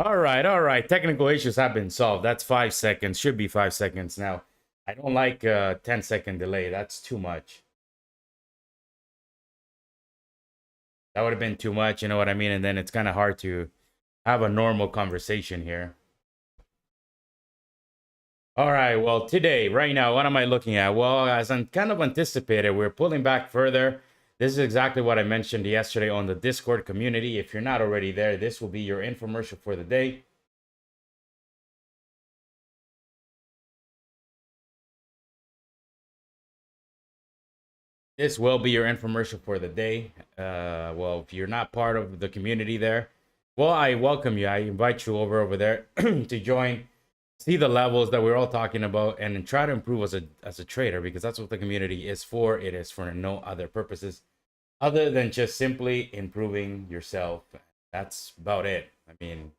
All right. Technical issues have been solved. That's 5 seconds. Should be 5 seconds now. I don't like 10-second delay. That's too much. That would have been too much, you know what I mean? And then it's kind of hard to have a normal conversation here. All right, well, today, right now, what am I looking at? Well, as I kind of anticipated, we're pulling back further. This is exactly what I mentioned yesterday on the Discord community. If you're not already there, this will be your infomercial for the day. This will be your infomercial for the day. Well, if you're not part of the community there, well, I welcome you. I invite you over there to join, see the levels that we're all talking about, and then try to improve as a trader, because that's what the community is for. It is for no other purposes other than just simply improving yourself. That's about it. I mean,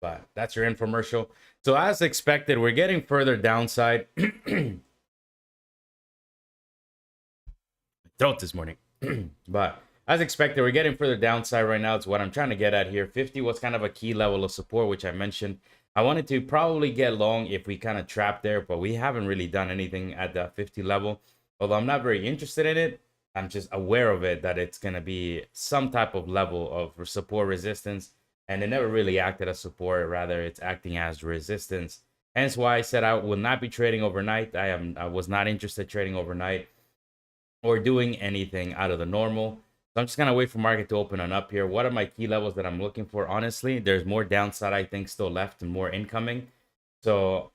but that's your infomercial. So as expected, we're getting further downside. Throat this morning. But as expected, we're getting further downside right now. It's what I'm trying to get at here. 50 was kind of a key level of support, which I mentioned. I wanted to probably get long if we kind of trap there, but we haven't really done anything at that 50 level. Although I'm not very interested in it, I'm just aware of it, that it's going to be some type of level of support resistance. And it never really acted as support. Rather, it's acting as resistance. Hence why I said I will not be trading overnight. I was not interested trading overnight or doing anything out of the normal. So I'm just gonna wait for market to open on up here. What are my key levels that I'm looking for? Honestly, there's more downside, I think, still left and more incoming. So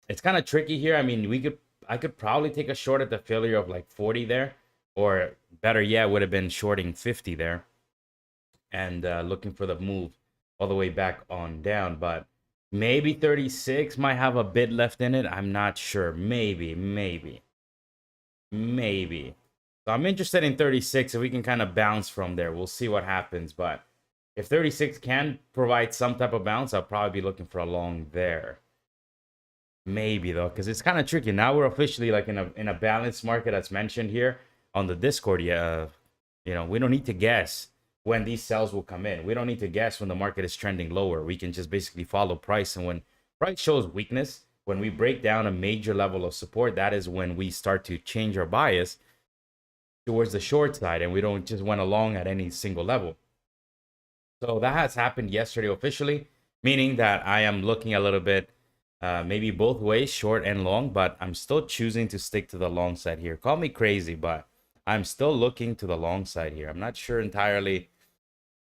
it's kind of tricky here. I mean, I could probably take a short at the failure of like 40 there, or better yet, would have been shorting 50 there and looking for the move all the way back on down. But maybe 36 might have a bit left in it. I'm not sure. Maybe. So I'm interested in 36. If we can kind of bounce from there, we'll see what happens. But if 36 can provide some type of bounce, I'll probably be looking for a long there. Maybe though, because it's kind of tricky. Now we're officially like in a balanced market, as mentioned here on the Discord. Yeah, we don't need to guess when these sells will come in. We don't need to guess when the market is trending lower. We can just basically follow price, and when price shows weakness, when we break down a major level of support, that is when we start to change our bias towards the short side, and we don't just went along at any single level. So that has happened yesterday officially, meaning that I am looking a little bit maybe both ways, short and long, but I'm still choosing to stick to the long side here. Call me crazy, but I'm still looking to the long side here. I'm not sure entirely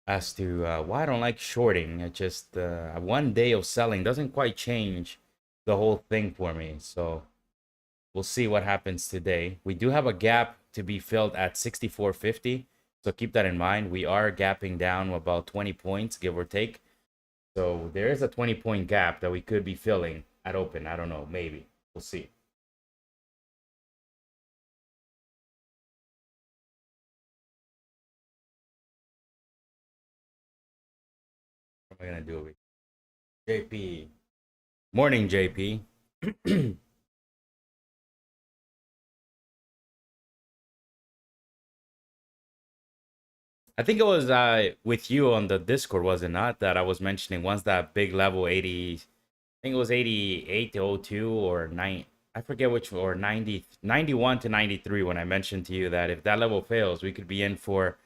as to why I don't like shorting. It just one day of selling doesn't quite change the whole thing for me. So we'll see what happens today. We do have a gap to be filled at 64.50. So keep that in mind. We are gapping down about 20 points, give or take. So there is a 20-point gap that we could be filling at open. I don't know. Maybe. We'll see. What am I going to do with JP? Morning, JP. I think it was with you on the Discord, was it not? That I was mentioning once that big level 80, I think it was 88 to 02 or 9. I forget which, or 90, 91 to 93 when I mentioned to you that if that level fails, we could be in for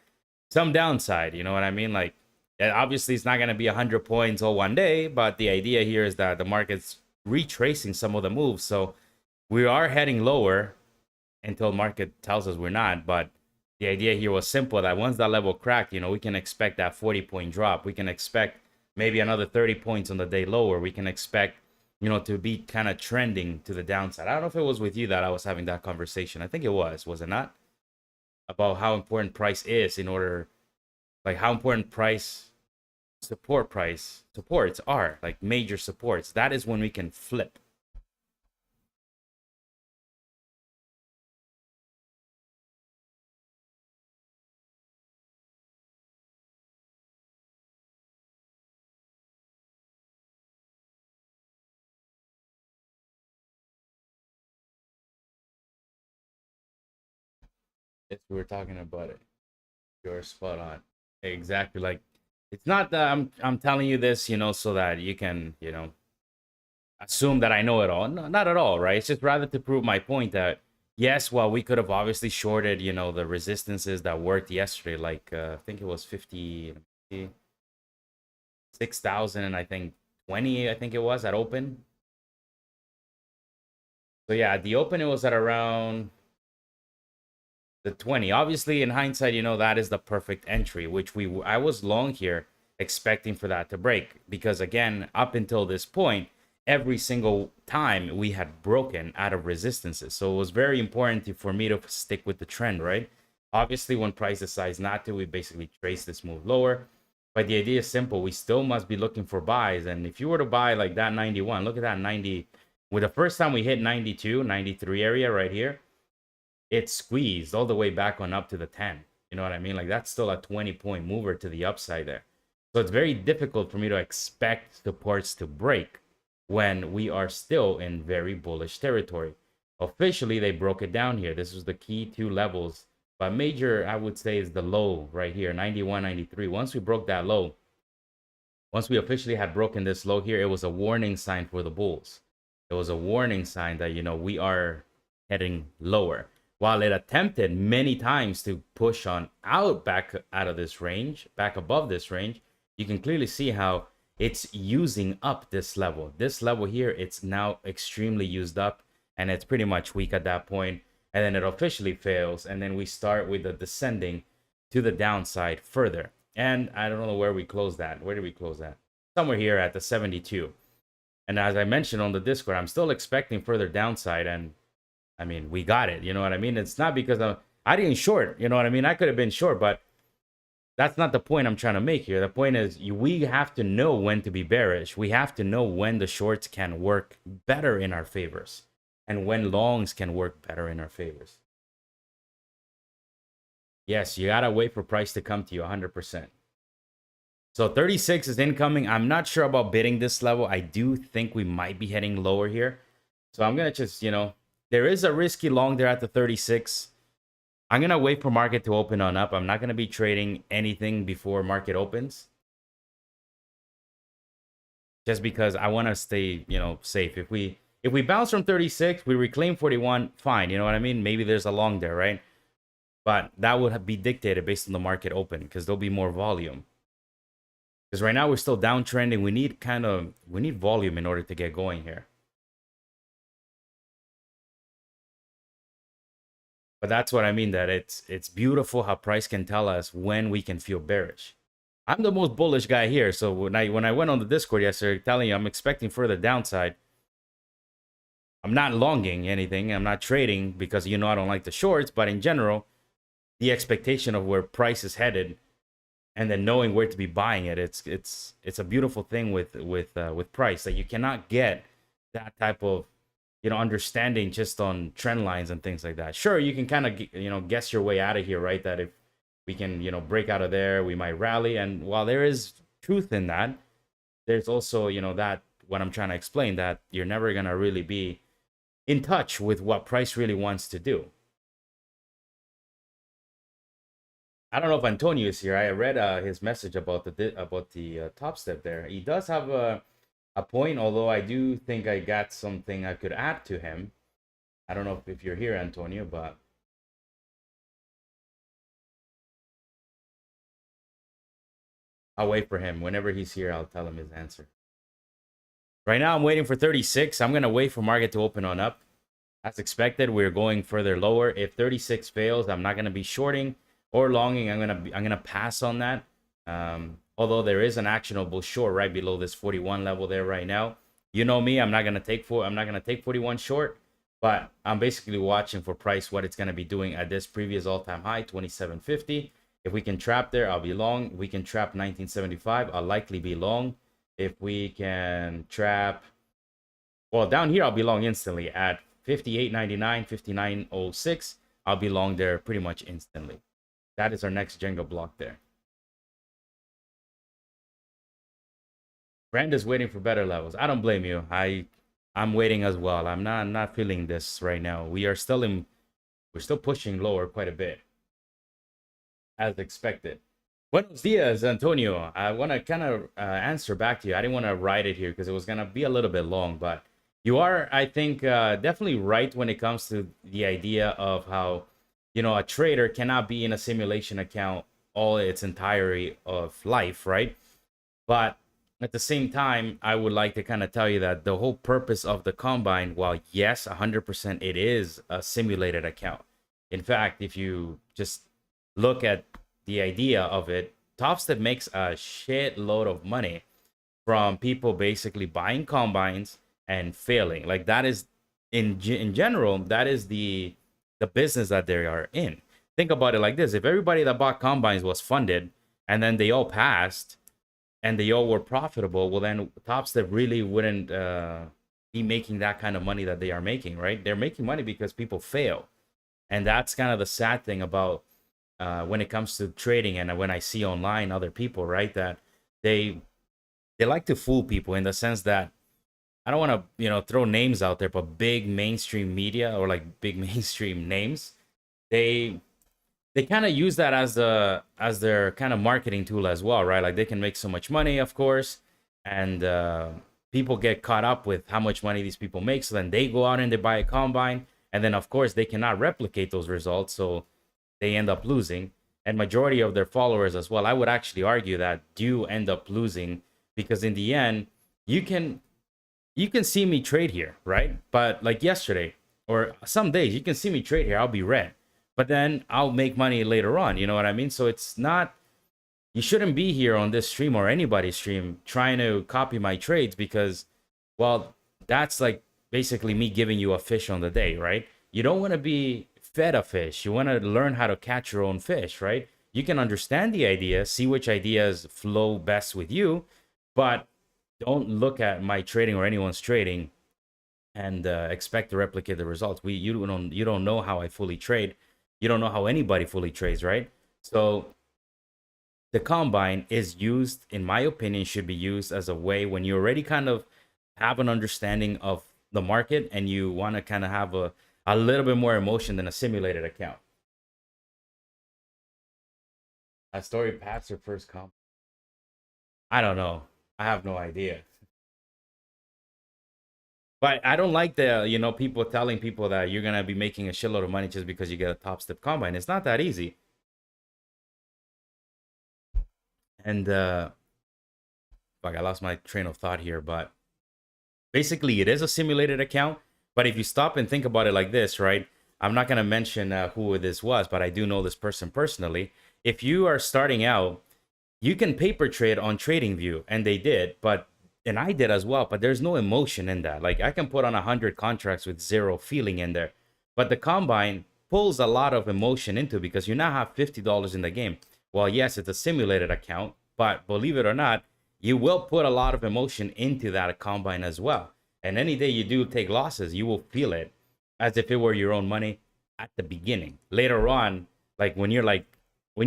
some downside. You know what I mean? Like, obviously, it's not going to be 100 points all one day, but the idea here is that the market's retracing some of the moves. So we are heading lower until market tells us we're not. But the idea here was simple, that once that level cracked, we can expect that 40-point drop. We can expect maybe another 30 points on the day lower. We can expect, to be kind of trending to the downside. I don't know if it was with you that I was having that conversation. I think it was it not? About how important price is in order, like how important supports are, like major supports. That is when we can flip. If we were talking about it, you're spot on. Exactly. Like It's not that I'm telling you this, so that you can, assume that I know it all. No, not at all, right? It's just rather to prove my point that yes, well, we could have obviously shorted, the resistances that worked yesterday, like I think it was 56,000 and I think 20, I think it was at open. So yeah, at the open it was at around the 20. Obviously, in hindsight, that is the perfect entry, which I was long here expecting for that to break because again, up until this point, every single time we had broken out of resistances. So it was very important for me to stick with the trend, right? Obviously, when price decides not to, we basically trace this move lower. But the idea is simple. We still must be looking for buys. And if you were to buy like that 91, look at that 90. With the first time we hit 92, 93 area right here, it squeezed all the way back on up to the 10. You know what I mean? Like that's still a 20-point mover to the upside there. So it's very difficult for me to expect supports to break when we are still in very bullish territory. Officially, they broke it down here. This was the key two levels. But major, I would say, is the low right here, 91, 93. Once we broke that low, once we officially had broken this low here, it was a warning sign for the bulls. It was a warning sign that, we are heading lower. While it attempted many times to push on back out of this range, back above this range, you can clearly see how it's using up this level. This level here, it's now extremely used up, and it's pretty much weak at that point. And then it officially fails, and then we start with the descending to the downside further. And I don't know where we closed that. Where did we close that? Somewhere here at the 72. And as I mentioned on the Discord, I'm still expecting further downside, and I mean, we got it. You know what I mean? It's not because I didn't short. You know what I mean? I could have been short, but that's not the point I'm trying to make here. The point is we have to know when to be bearish. We have to know when the shorts can work better in our favors and when longs can work better in our favors. Yes, you got to wait for price to come to you 100%. So 36 is incoming. I'm not sure about bidding this level. I do think we might be heading lower here. So I'm going to just, there is a risky long there at the 36. I'm going to wait for market to open on up. I'm not going to be trading anything before market opens. Just because I want to stay, safe. If we bounce from 36, we reclaim 41, fine. You know what I mean? Maybe there's a long there, right? But that would be dictated based on the market open because there'll be more volume. Because right now we're still downtrending. We need volume in order to get going here. But that's what I mean, that it's beautiful how price can tell us when we can feel bearish. I'm the most bullish guy here. So when I went on the Discord yesterday telling you I'm expecting further downside, I'm not longing anything. I'm not trading because I don't like the shorts. But in general, the expectation of where price is headed and then knowing where to be buying it, it's a beautiful thing with price that you cannot get that type of understanding just on trend lines and things like that. Sure, you can kind of guess your way out of here, right? That if we can break out of there, we might rally. And while there is truth in that, there's also that what I'm trying to explain, that you're never gonna really be in touch with what price really wants to do. I don't know if Antonio is here. I read his message about the top step there. He does have a point, although I do think I got something I could add to him. I don't know if you're here, Antonio, but I'll wait for him. Whenever he's here, I'll tell him his answer. Right now, I'm waiting for 36. I'm going to wait for market to open on up. As expected, we're going further lower. If 36 fails, I'm not going to be shorting or longing. I'm going to pass on that. Although there is an actionable short right below this 41 level there right now. You know me, I'm not going to take 41 short, but I'm basically watching for price what it's going to be doing at this previous all-time high, 27.50. If we can trap there, I'll be long. If we can trap 1975, I'll likely be long. If we can trap, well, down here, I'll be long instantly at 58.99, 59.06. I'll be long there pretty much instantly. That is our next Jenga block there. Brand is waiting for better levels. I don't blame you. I'm waiting as well. I'm not feeling this right now. We're still pushing lower quite a bit, as expected. Buenos dias, Antonio. I want to kind of answer back to you. I didn't want to write it here because it was going to be a little bit long, but you are, I think, definitely right when it comes to the idea of how, a trader cannot be in a simulation account all its entirety of life, right? But at the same time, I would like to kind of tell you that the whole purpose of the combine, while yes, 100% it is a simulated account. In fact, if you just look at the idea of it, Topstep makes a shitload of money from people basically buying combines and failing. Like that is in general, that is the business that they are in. Think about it like this: if everybody that bought combines was funded and then they all passed and they all were profitable, well then Topstep really wouldn't be making that kind of money that they are making, right? They're making money because people fail, and that's kind of the sad thing about when it comes to trading. And when I see online other people, right, that they like to fool people in the sense that I don't want to throw names out there, but big mainstream media or like big mainstream names, they kind of use that as their kind of marketing tool as well, right? Like they can make so much money, of course, and people get caught up with how much money these people make. So then they go out and they buy a combine, and then of course they cannot replicate those results, so they end up losing. And majority of their followers as well, I would actually argue that do end up losing, because in the end, you can see me trade here, right? But like yesterday or some days, you can see me trade here. I'll be red, but then I'll make money later on. You know what I mean? So it's not, you shouldn't be here on this stream or anybody's stream trying to copy my trades, because, well, that's like basically me giving you a fish on the day, right? You don't want to be fed a fish. You want to learn how to catch your own fish, right? You can understand the idea, see which ideas flow best with you, but don't look at my trading or anyone's trading and expect to replicate the results. You don't know how I fully trade. You don't know how anybody fully trades, right? So the combine is used, in my opinion, should be used as a way when you already kind of have an understanding of the market and you want to kind of have a little bit more emotion than a simulated account. A story past your first comp. I don't know. I have no idea. But I don't like the, people telling people that you're going to be making a shitload of money just because you get a top step combine. It's not that easy. And, fuck, I lost my train of thought here, but basically it is a simulated account. But if you stop and think about it like this, right? I'm not going to mention who this was, but I do know this person personally. If you are starting out, you can paper trade on TradingView, and they did, and I did as well, but there's no emotion in that. Like I can put on 100 contracts with zero feeling in there, but the combine pulls a lot of emotion into, because you now have $50 in the game. Well, yes, it's a simulated account, but believe it or not, you will put a lot of emotion into that combine as well. And any day you do take losses, you will feel it as if it were your own money at the beginning. Later on, like when you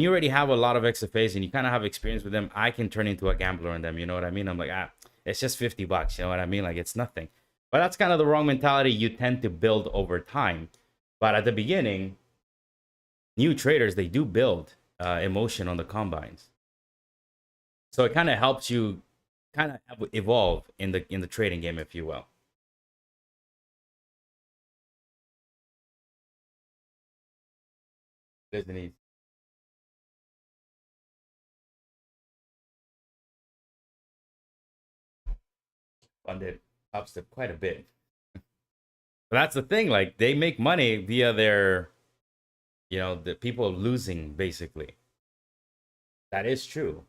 already have a lot of XFAs and you kind of have experience with them, I can turn into a gambler on them. You know what I mean? I'm like, it's just $50. You know what I mean? Like it's nothing. But that's kind of the wrong mentality you tend to build over time. But at the beginning, new traders, they do build emotion on the combines. So it kind of helps you kind of evolve in the trading game, if you will. Disney funded Upstep quite a bit. But that's the thing, like they make money via their, the people losing, basically. That is true.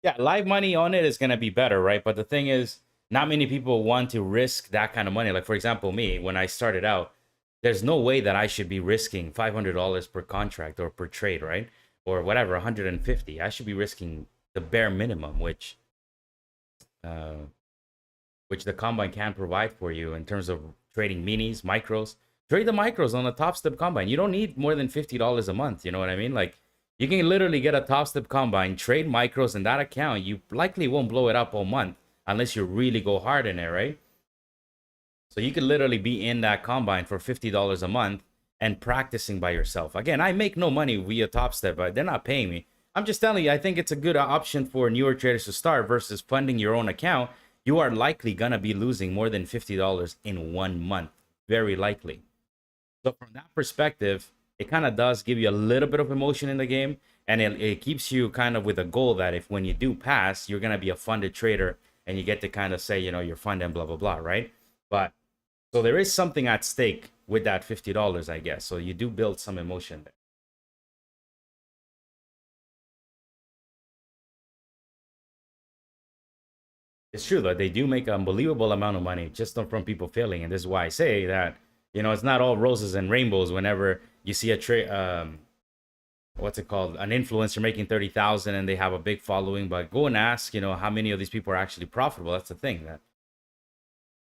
Yeah, live money on it is going to be better, right? But the thing is, not many people want to risk that kind of money. Like, for example, me, when I started out, there's no way that I should be risking $500 per contract or per trade, right? Or whatever, 150. I should be risking the bare minimum, uh, which the combine can provide for you in terms of trading minis, micros. Trade the micros on the top step combine. You don't need more than $50 a month. You know what I mean? Like, You can literally get a top step combine, trade micros in that account. You likely won't blow it up all month unless you really go hard in it, right? So you could literally be in that combine for $50 a month and practicing by yourself. Again, I make no money via Top Step, but they're not paying me. I'm just telling you, I think it's a good option for newer traders to start versus funding your own account. You are likely going to be losing more than $50 in 1 month. Very likely. So from that perspective, it kind of does give you a little bit of emotion in the game. And it keeps you kind of with a goal that if when you do pass, you're going to be a funded trader and you get to kind of say, you're funded and blah, blah, blah, right? But so there is something at stake with that $50, I guess. So you do build some emotion there. It's true that they do make an unbelievable amount of money just from people failing. And this is why I say that, it's not all roses and rainbows whenever you see a trade, what's it called? An influencer making 30,000 and they have a big following, but go and ask, how many of these people are actually profitable. That's the thing. That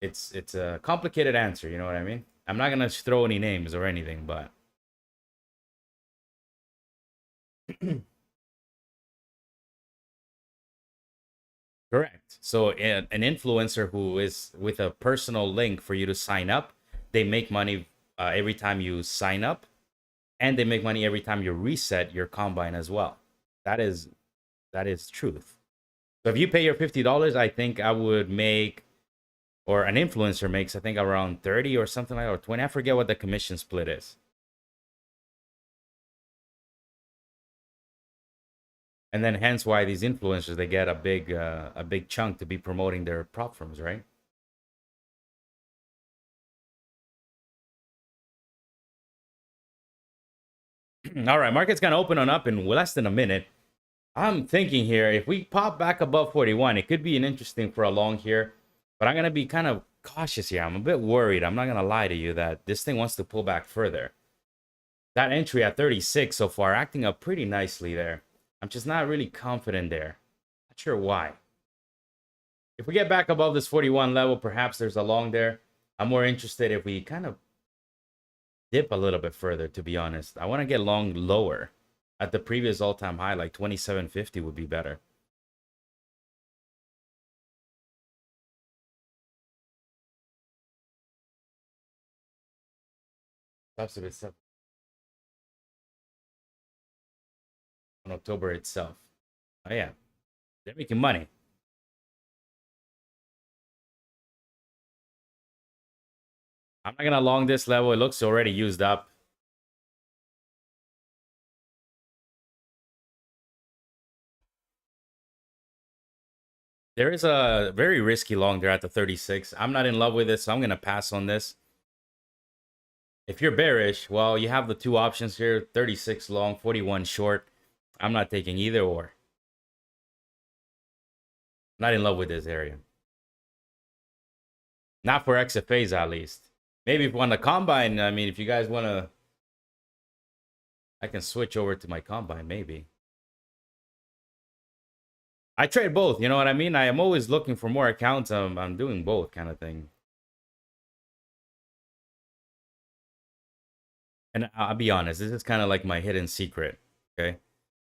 it's a complicated answer, you know what I mean? I'm not gonna throw any names or anything, but correct. So an influencer who is with a personal link for you to sign up, they make money every time you sign up, and they make money every time you reset your combine as well. That is truth. So if you pay your $50, I think I would make, or an influencer makes, I think around 30 or something like that, or 20. I forget what the commission split is. And then hence why these influencers, they get a big chunk to be promoting their prop firms, right? All right, market's gonna open on up in less than a minute. I'm thinking here, if we pop back above 41, it could be an interesting for a long here, but I'm gonna be kind of cautious here. I'm a bit worried. I'm not gonna lie to you that this thing wants to pull back further. That entry at 36 so far, acting up pretty nicely there. I'm just not really confident there. Not sure why. If we get back above this 41 level, perhaps there's a long there. I'm more interested if we kind of dip a little bit further, to be honest. I want to get long lower at the previous all-time high, like 2750 would be better. That's a bit on October itself. Oh yeah, they're making money. I'm not gonna long this level. It looks already used up. There is a very risky long there at the 36. I'm not in love with this, so I'm gonna pass on this. If you're bearish, well, you have the two options here: 36 long, 41 short. I'm not taking either or. Not in love with this area. Not for XFAs, at least. Maybe if you want to combine, I mean, if you guys want to, I can switch over to my combine, maybe. I trade both, you know what I mean? I am always looking for more accounts. I'm doing both kind of thing. And I'll be honest, this is kind of like my hidden secret, okay?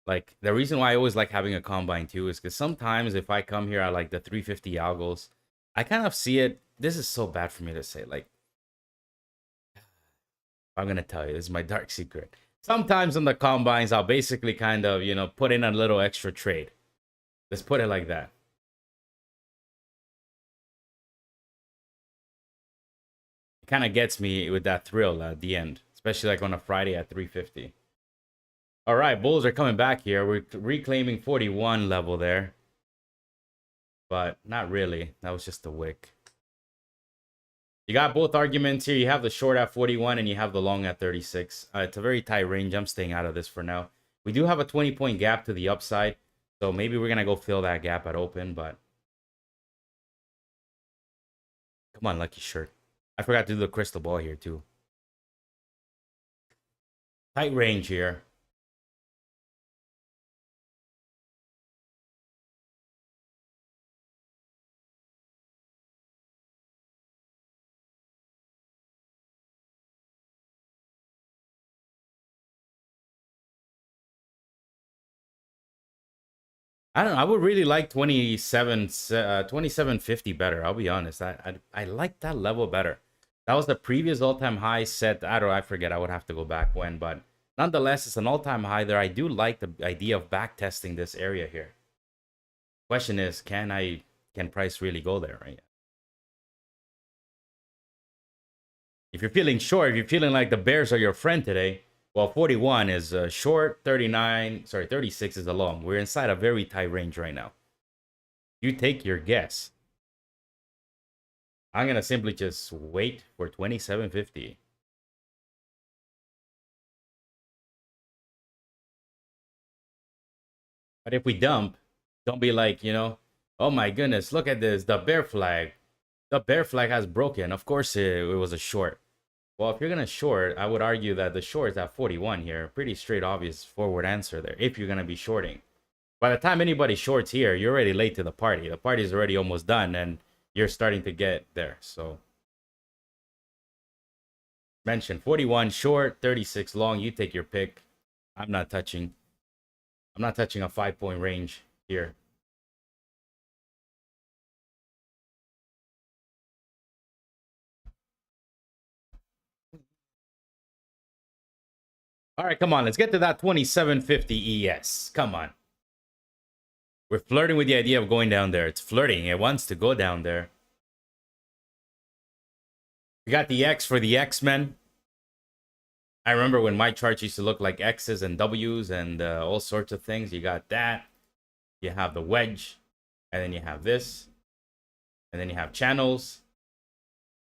Like, the reason why I always like having a combine too is because sometimes if I come here at like the 350 algos, I kind of see it. This is so bad for me to say. Like, I'm going to tell you, this is my dark secret. Sometimes on the combines, I'll basically kind of, put in a little extra trade. Let's put it like that. It kind of gets me with that thrill at the end, especially like on a Friday at 350. All right, bulls are coming back here. We're reclaiming 41 level there. But not really. That was just a wick. You got both arguments here. You have the short at 41 and you have the long at 36. It's a very tight range. I'm staying out of this for now. We do have a 20-point gap to the upside. So maybe we're going to go fill that gap at open, but come on, lucky shirt. I forgot to do the crystal ball here too. Tight range here. I don't know. I would really like 2750 better. I'll be honest. I like that level better. That was the previous all-time high set. I don't. I forget. I would have to go back when, but nonetheless, it's an all-time high there. I do like the idea of back testing this area here. Question is, can price really go there, right? If you're feeling short, if you're feeling like the bears are your friend today, well, 41 is short, 36 is a long. We're inside a very tight range right now. You take your guess. I'm going to simply just wait for 2750. But if we dump, don't be like, oh my goodness, look at this, the bear flag. The bear flag has broken. Of course, it was a short. Well, if you're going to short, I would argue that the short is at 41 here. Pretty straight, obvious forward answer there, if you're going to be shorting. By the time anybody shorts here, you're already late to the party. The party's already almost done, and you're starting to get there. So, mention 41 short, 36 long. You take your pick. I'm not touching a 5-point range here. All right, come on. Let's get to that 2750 ES. Come on. We're flirting with the idea of going down there. It's flirting. It wants to go down there. We got the X for the X-Men. I remember when my charts used to look like X's and W's and all sorts of things. You got that. You have the wedge. And then you have this. And then you have channels.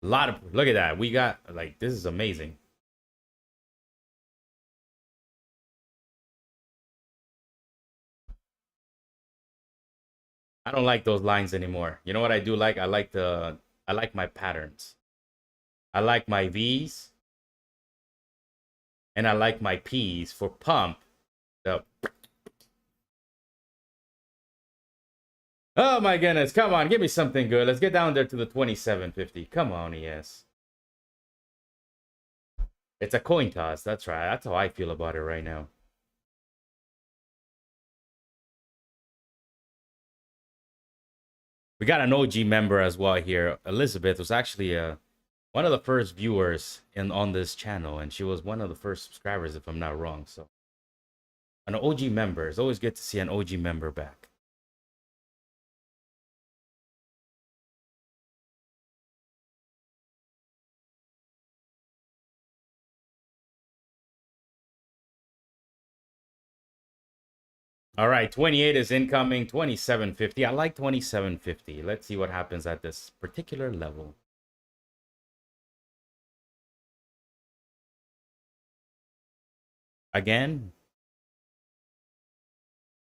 A lot of... Look at that. We got... Like, this is amazing. I don't like those lines anymore. You know what I do like? I like my patterns. I like my V's. And I like my P's for pump. The... Oh my goodness. Come on. Give me something good. Let's get down there to the 2750. Come on, ES. It's a coin toss. That's right. That's how I feel about it right now. We got an OG member as well here. Elizabeth was actually one of the first viewers on this channel, and she was one of the first subscribers, if I'm not wrong. So, an OG member. It's always good to see an OG member back. All right, 28 is incoming, 2750. I like 2750. Let's see what happens at this particular level. Again,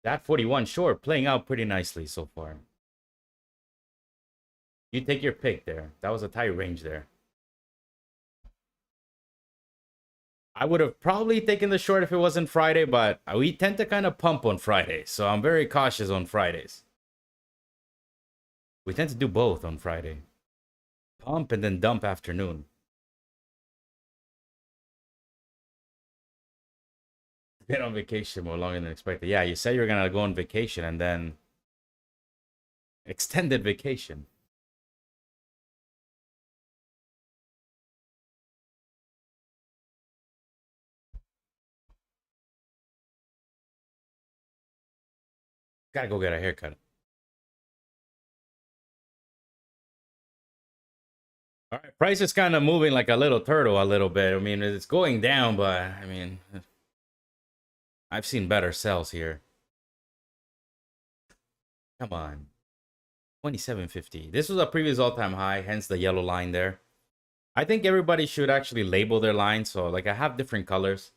that 41 short playing out pretty nicely so far. You take your pick there. That was a tight range there. I would have probably taken the short if it wasn't Friday, but we tend to kind of pump on Fridays, so I'm very cautious on Fridays. We tend to do both on Friday. Pump and then dump afternoon. Been on vacation more longer than expected. Yeah, you said you were going to go on vacation and then extended vacation. Gotta go get a haircut. All right, price is kind of moving like a little turtle a little bit. I mean, it's going down, but I mean, I've seen better sells here. Come on. 2750. This was a previous all-time high, hence the yellow line there. I think everybody should actually label their lines. So, like, I have different colors.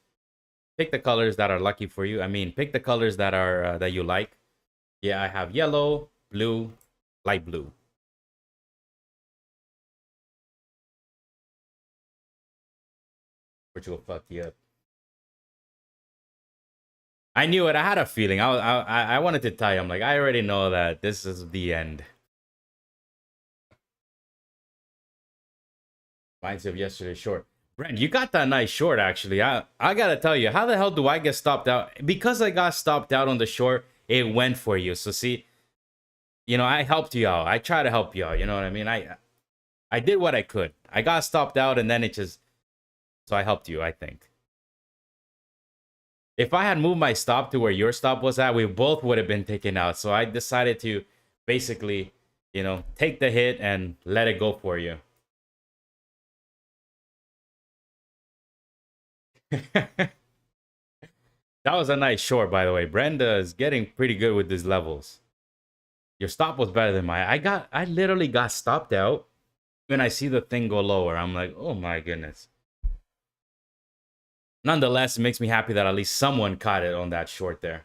Pick the colors that are lucky for you. I mean, pick the colors that are that you like. Yeah, I have yellow, blue, light blue. Which will fuck you up. I knew it. I had a feeling. I wanted to tell you. I'm like, I already know that this is the end. Reminds me of yesterday's short. Brent, you got that nice short, actually. I gotta tell you, how the hell do I get stopped out? Because I got stopped out on the short, it went for you. So see, I helped you out. I try to help you out. You know what I mean? I did what I could. I got stopped out, and then it just, so I helped you, I think. If I had moved my stop to where your stop was at, we both would have been taken out. So I decided to basically, take the hit and let it go for you. That was a nice short, by the way. Brenda is getting pretty good with these levels. Your stop was better than mine. I literally got stopped out when I see the thing go lower. I'm like, oh my goodness. Nonetheless, it makes me happy that at least someone caught it on that short there.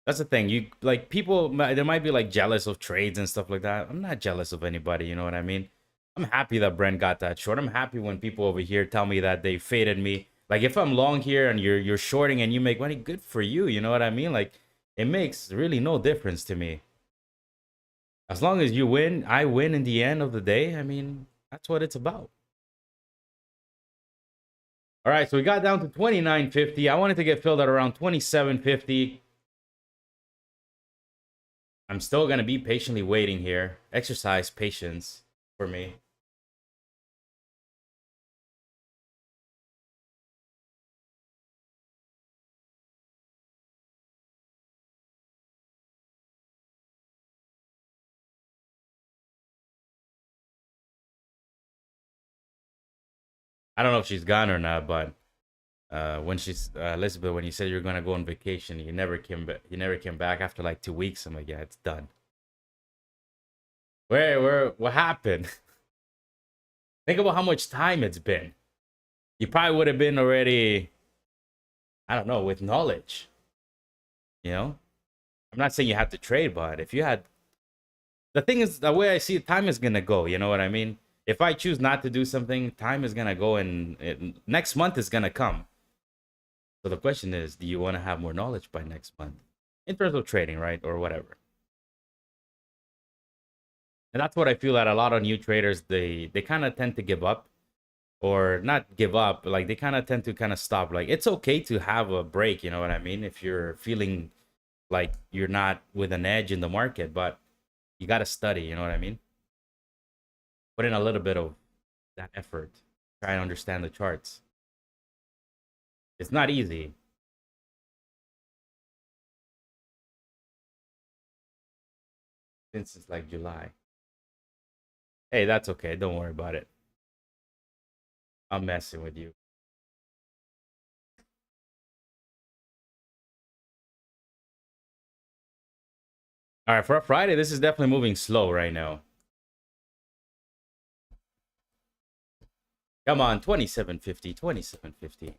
That's the thing. You like people. They might be like jealous of trades and stuff like that. I'm not jealous of anybody. You know what I mean? I'm happy that Brent got that short. I'm happy when people over here tell me that they faded me. Like if I'm long here and you're shorting and you make money, good for you. You know what I mean? Like it makes really no difference to me. As long as you win, I win in the end of the day. I mean, that's what it's about. All right, so we got down to 29.50. I wanted to get filled at around 27.50. I'm still going to be patiently waiting here. Exercise patience for me. I don't know if she's gone or not, but when she's Elizabeth, when you said you're gonna go on vacation, you never came back. You never came back after like 2 weeks. I'm like, yeah, it's done. What happened? Think about how much time it's been. You probably would have been already, I don't know, with knowledge. I'm not saying you have to trade, but if you had, the thing is, the way I see it, time is gonna go. You know what I mean? If I choose not to do something, time is gonna go, and next month is gonna come. So the question is, do you want to have more knowledge by next month in terms of trading, right? Or whatever. And that's what I feel that a lot of new traders, they kind of tend to give up, or not give up, like they kind of tend to kind of stop. Like it's okay to have a break, you know what I mean? If you're feeling like you're not with an edge in the market, but you got to study, you know what I mean? Put in a little bit of that effort. Try and understand the charts. It's not easy. Since it's like July. Hey, that's okay. Don't worry about it. I'm messing with you. All right, for a Friday, this is definitely moving slow right now. Come on, 27.50, 27.50.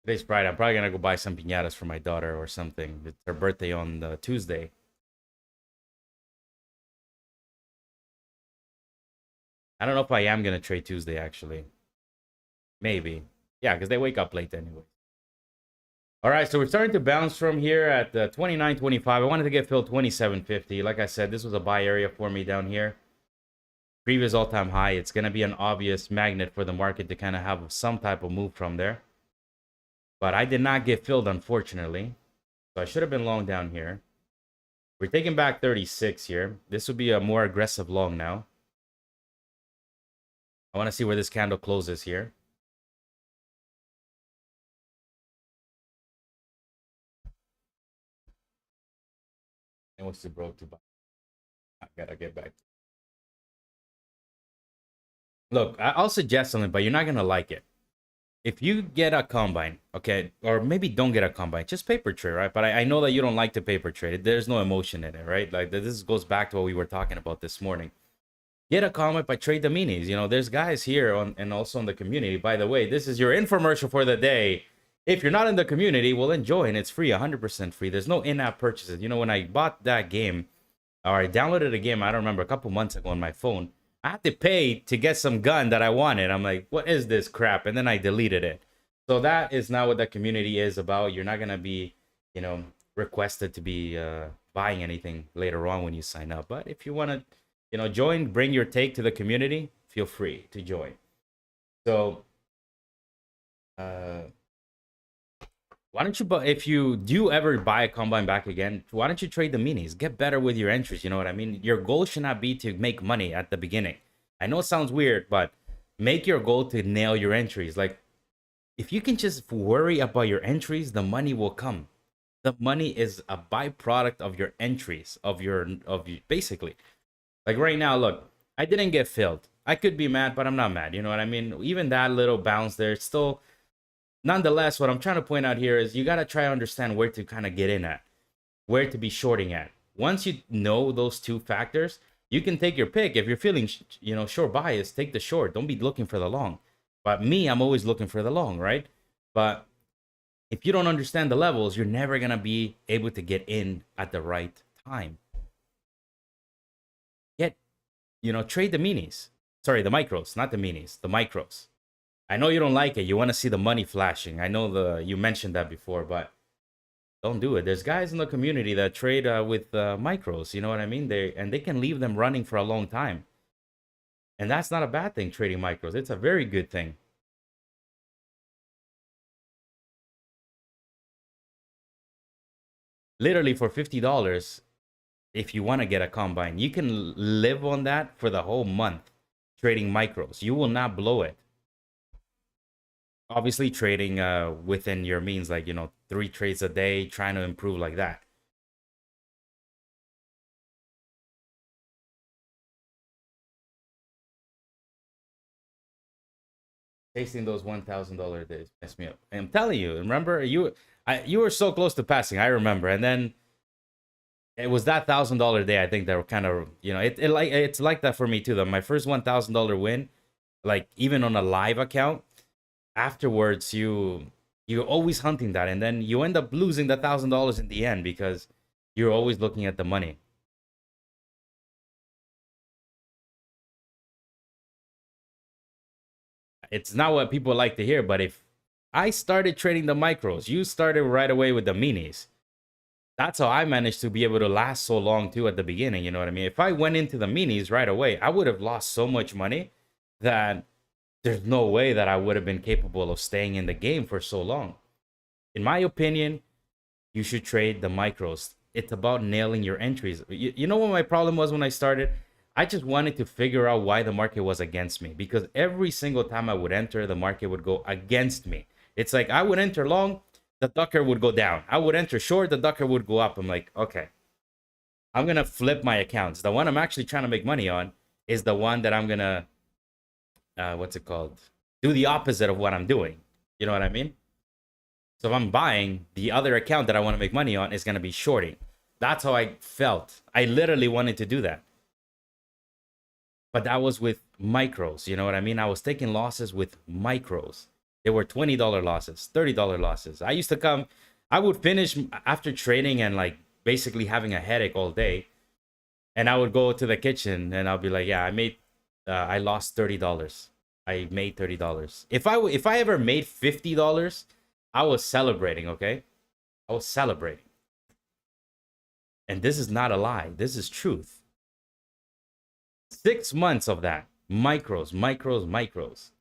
Today's Friday. I'm probably gonna go buy some piñatas for my daughter or something. It's her birthday on Tuesday. I don't know if I am gonna trade Tuesday actually. Maybe. Yeah, because they wake up late anyway. All right, so we're starting to bounce from here at 29.25. I wanted to get filled 27.50. Like I said, this was a buy area for me down here. Previous all-time high. It's gonna be an obvious magnet for the market to kind of have some type of move from there. But I did not get filled, unfortunately. So I should have been long down here. We're taking back 36 here. This would be a more aggressive long now. I want to see where this candle closes here. And what's the broke to buy? I gotta get back. Look, I'll suggest something, but you're not gonna like it. If you get a combine, okay, or maybe don't get a combine, just paper trade, right? But I know that you don't like to paper trade. There's no emotion in it, right? Like this goes back to what we were talking about this morning. Get a combine, but trade the minis. There's guys here and also in the community. By the way, this is your infomercial for the day. If you're not in the community, well, enjoy, and it's free, 100% free. There's no in-app purchases. When I bought that game, or I downloaded a game, I don't remember, a couple months ago on my phone, I had to pay to get some gun that I wanted. I'm like, what is this crap? And then I deleted it. So that is not what the community is about. You're not gonna be, you know, requested to be buying anything later on when you sign up. But if you want to, you know, join, bring your take to the community, feel free to join. So, why don't you, if you do ever buy a combine back again, why don't you trade the minis? Get better with your entries. You know what I mean? Your goal should not be to make money at the beginning. I know it sounds weird, but make your goal to nail your entries. Like, if you can just worry about your entries, the money will come. The money is a byproduct of your entries, of you, basically. Like right now, look, I didn't get filled. I could be mad, but I'm not mad. You know what I mean? Even that little bounce there, it's still, nonetheless, what I'm trying to point out here is you got to try to understand where to kind of get in at, where to be shorting at. Once you know those two factors, you can take your pick. If you're feeling, you know, short bias, take the short. Don't be looking for the long. But me, I'm always looking for the long, right? But if you don't understand the levels, you're never going to be able to get in at the right time. You know, trade the minis. Sorry, the micros, not the minis, the micros. I know you don't like it. You want to see the money flashing. I know you mentioned that before, but don't do it. There's guys in the community that trade with micros. You know what I mean? They can leave them running for a long time. And that's not a bad thing, trading micros. It's a very good thing. Literally for $50, if you want to get a combine, you can live on that for the whole month trading micros. You will not blow it. Obviously trading within your means, like, you know, 3 trades a day, trying to improve like that. Tasting those $1,000 days messed me up. I'm telling you, remember, you were so close to passing, I remember. And then it was that $1,000 day, I think, that were kind of, you know, it's like that for me too. That my first $1,000 win, like even on a live account, afterwards you're always hunting that, and then you end up losing the $1,000 in the end because you're always looking at the money. It's not what people like to hear, but if I started trading the micros, you started right away with the minis. That's how I managed to be able to last so long too at the beginning. You know what I mean? If I went into the minis right away, I would have lost so much money that there's no way that I would have been capable of staying in the game for so long. In my opinion, you should trade the micros. It's about nailing your entries. You know what my problem was when I started? I just wanted to figure out why the market was against me, because every single time I would enter, the market would go against me. It's like I would enter long, the ducker would go down. I would enter short, the ducker would go up. I'm like, okay, I'm going to flip my accounts. The one I'm actually trying to make money on is the one that I'm going to, what's it called? Do the opposite of what I'm doing. You know what I mean? So if I'm buying, the other account that I want to make money on is going to be shorting. That's how I felt. I literally wanted to do that. But that was with micros. You know what I mean? I was taking losses with micros. They were $20 losses, $30 losses. I would finish after trading and like basically having a headache all day. And I would go to the kitchen and I'll be like, yeah, I lost $30. I made $30. If I ever made $50, I was celebrating, okay? I was celebrating. And this is not a lie. This is truth. 6 months of that. Micros, micros, micros.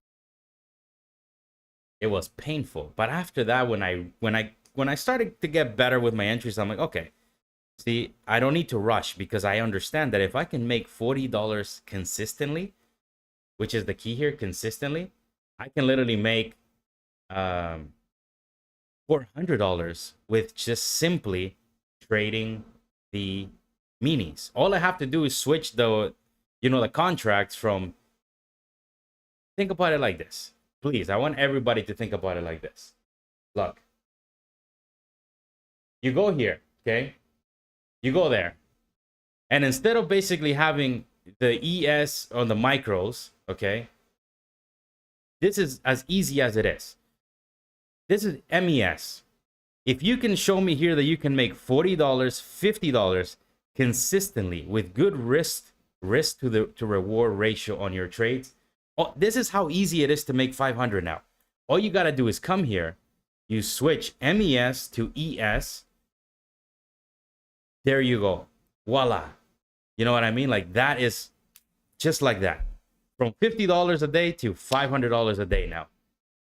It was painful. But after that, when I started to get better with my entries, I'm like, okay. See, I don't need to rush, because I understand that if I can make $40 consistently, which is the key here, consistently, I can literally make $400 with just simply trading the minis. All I have to do is switch the contracts from, think about it like this. Please, I want everybody to think about it like this. Look, you go here, okay? You go there. And instead of basically having the ES on the micros, okay? This is as easy as it is. This is MES. If you can show me here that you can make $40, $50 consistently with good risk to reward ratio on your trades, oh, this is how easy it is to make 500 now. All you got to do is come here. You switch MES to ES. There you go. Voila. You know what I mean? Like that is just like that. From $50 a day to $500 a day now.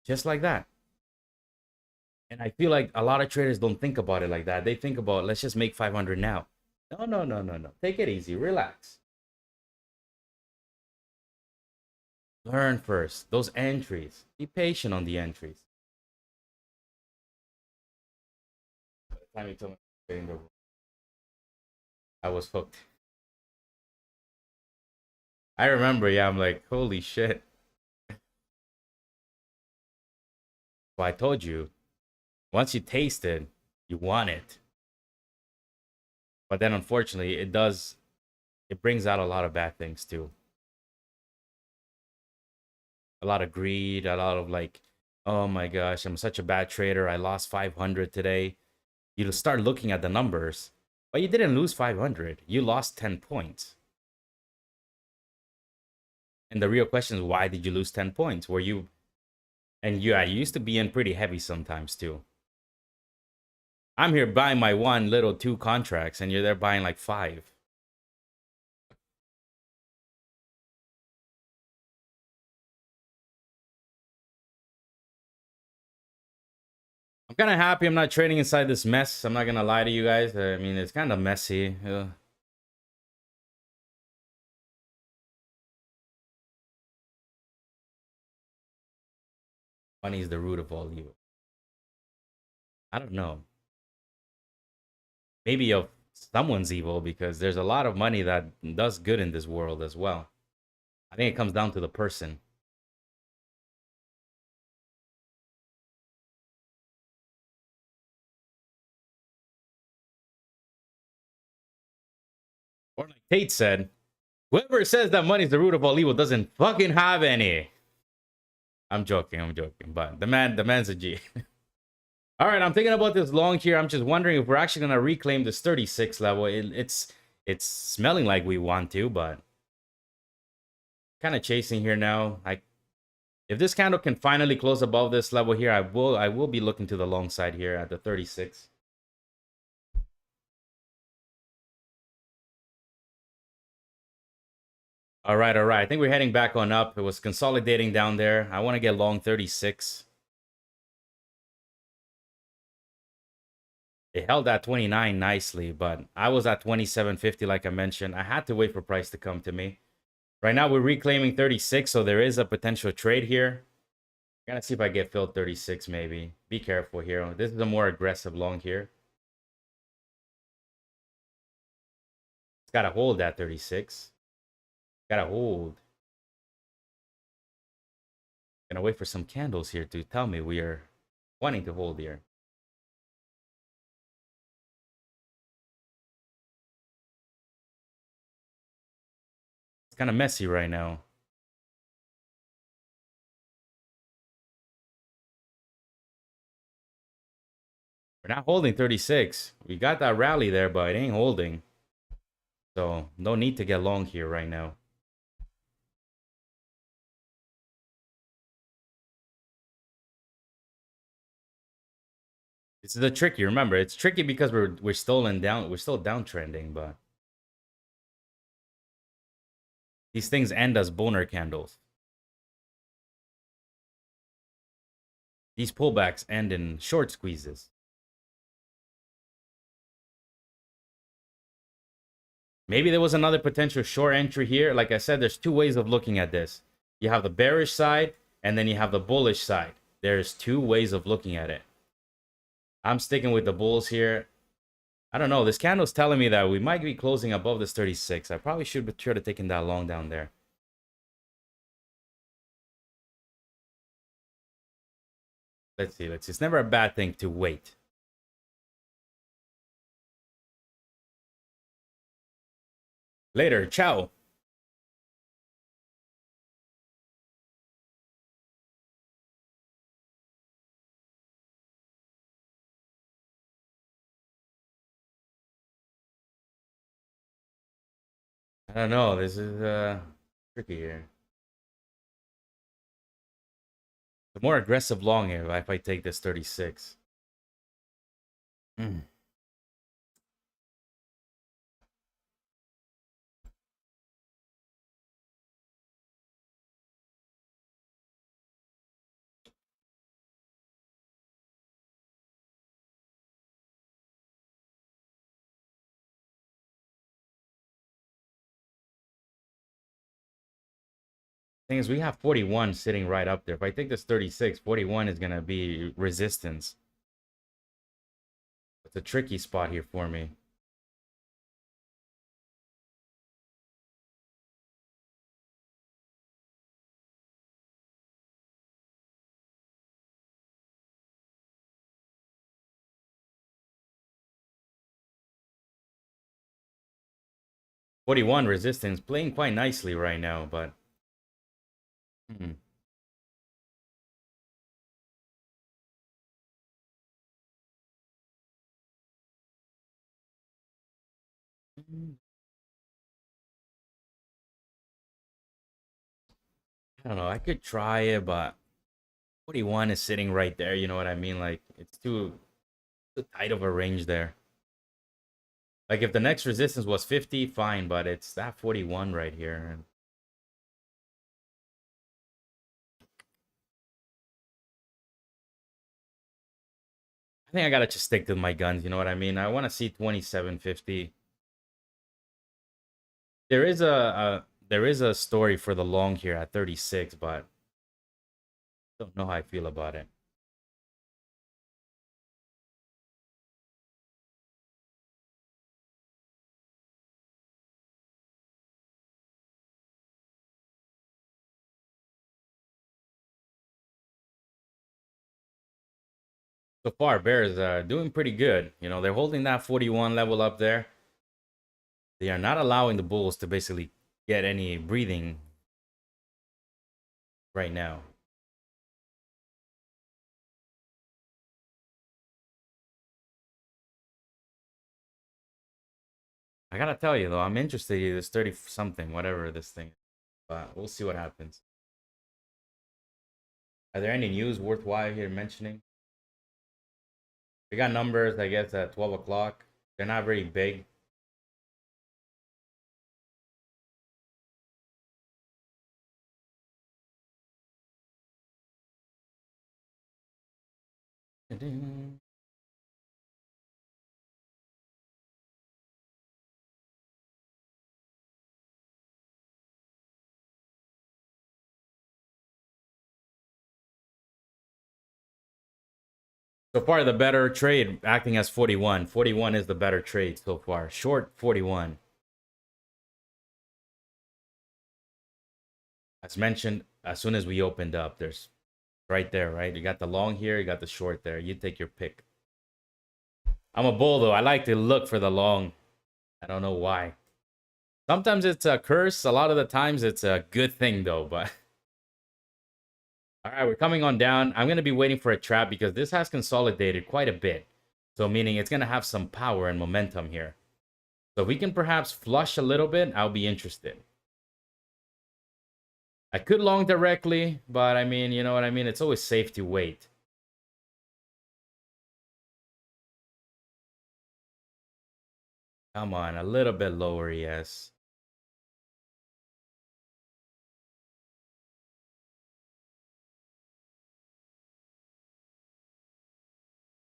Just like that. And I feel like a lot of traders don't think about it like that. They think about, let's just make 500 now. No, no, no, no, no. Take it easy. Relax. Learn first. Those entries. Be patient on the entries. By the time you told me I was hooked. I remember, yeah, I'm like, holy shit. Well, I told you, once you taste it, you want it. But then unfortunately, it brings out a lot of bad things too. A lot of greed, a lot of like, oh my gosh, I'm such a bad trader. I lost 500 today. You start looking at the numbers, but you didn't lose 500. You lost 10 points. And the real question is, why did you lose 10 points? Were you, and yeah, you used to be in pretty heavy sometimes too. I'm here buying my one little 2 contracts, and you're there buying like 5. I'm kind of happy I'm not trading inside this mess. I'm not going to lie to you guys. I mean, it's kind of messy. Money is the root of all evil. I don't know. Maybe of someone's evil because there's a lot of money that does good in this world as well. I think it comes down to the person. Or like Tate said, whoever says that money is the root of all evil doesn't fucking have any. I'm joking, but the man's a G. All right, I'm thinking about this long here. I'm just wondering if we're actually gonna reclaim this 36 level. It's smelling like we want to, but kind of chasing here now. If this candle can finally close above this level here, I will be looking to the long side here at the 36. All right, all right. I think we're heading back on up. It was consolidating down there. I want to get long 36. It held at 29 nicely, but I was at 27.50 like I mentioned. I had to wait for price to come to me. Right now we're reclaiming 36, so there is a potential trade here. I'm gonna see if I get filled 36 maybe. Be careful here. This is a more aggressive long here. It's gotta hold that 36. Gotta hold. Gonna wait for some candles here to tell me we are wanting to hold here. It's kind of messy right now. We're not holding 36. We got that rally there, but it ain't holding. So no need to get long here right now. This is a tricky. Remember, it's tricky because we're still downtrending, but these things end as boner candles. These pullbacks end in short squeezes. Maybe there was another potential short entry here. Like I said, there's 2 ways of looking at this. You have the bearish side, and then you have the bullish side. There's 2 ways of looking at it. I'm sticking with the bulls here. I don't know. This candle's telling me that we might be closing above this 36. I probably should have taken that long down there. Let's see. It's never a bad thing to wait. Later. Ciao. I don't know. This is tricky here. The more aggressive long here if I take this 36. Thing is, we have 41 sitting right up there. If I take this 36, 41 is going to be resistance. It's a tricky spot here for me. .41 resistance playing quite nicely right now, but I don't know. I could try it, but 41 is sitting right there. You know what I mean? Like it's too tight of a range there. Like if the next resistance was 50, fine, but it's that 41 right here. I think I gotta just stick to my guns. You know what I mean? I want to see 27.50. There is a story for the long here at 36, but don't know how I feel about it. So far, Bears are doing pretty good. You know, they're holding that 41 level up there. They are not allowing the Bulls to basically get any breathing right now. I gotta tell you though, I'm interested in this 30 something, whatever this thing is. But we'll see what happens. Are there any news worthwhile here mentioning? We got numbers, I guess, at 12 o'clock. They're not very big. So far, the better trade acting as 41. 41 is the better trade so far. Short 41. As mentioned, as soon as we opened up, there's right there, right? You got the long here, you got the short there. You take your pick. I'm a bull though. I like to look for the long. I don't know why. Sometimes it's a curse. A lot of the times it's a good thing though, but all right, we're coming on down. I'm going to be waiting for a trap because this has consolidated quite a bit. So meaning it's going to have some power and momentum here. So if we can perhaps flush a little bit, I'll be interested. I could long directly, but I mean, you know what I mean? It's always safe to wait. Come on, a little bit lower, yes.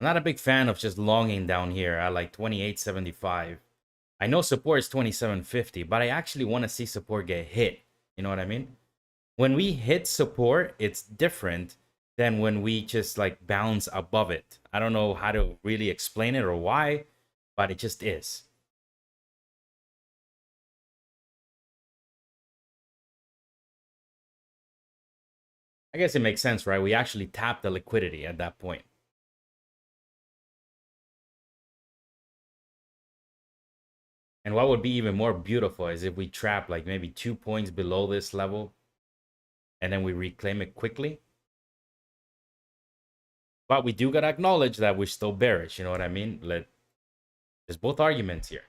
I'm not a big fan of just longing down here. I like 28.75. I know support is 27.50, but I actually want to see support get hit. You know what I mean? When we hit support, it's different than when we just like bounce above it. I don't know how to really explain it or why, but it just is. I guess it makes sense, right? We actually tap the liquidity at that point. And what would be even more beautiful is if we trap like maybe 2 points below this level and then we reclaim it quickly. But we do gotta acknowledge that we're still bearish, you know what I mean? There's both arguments here.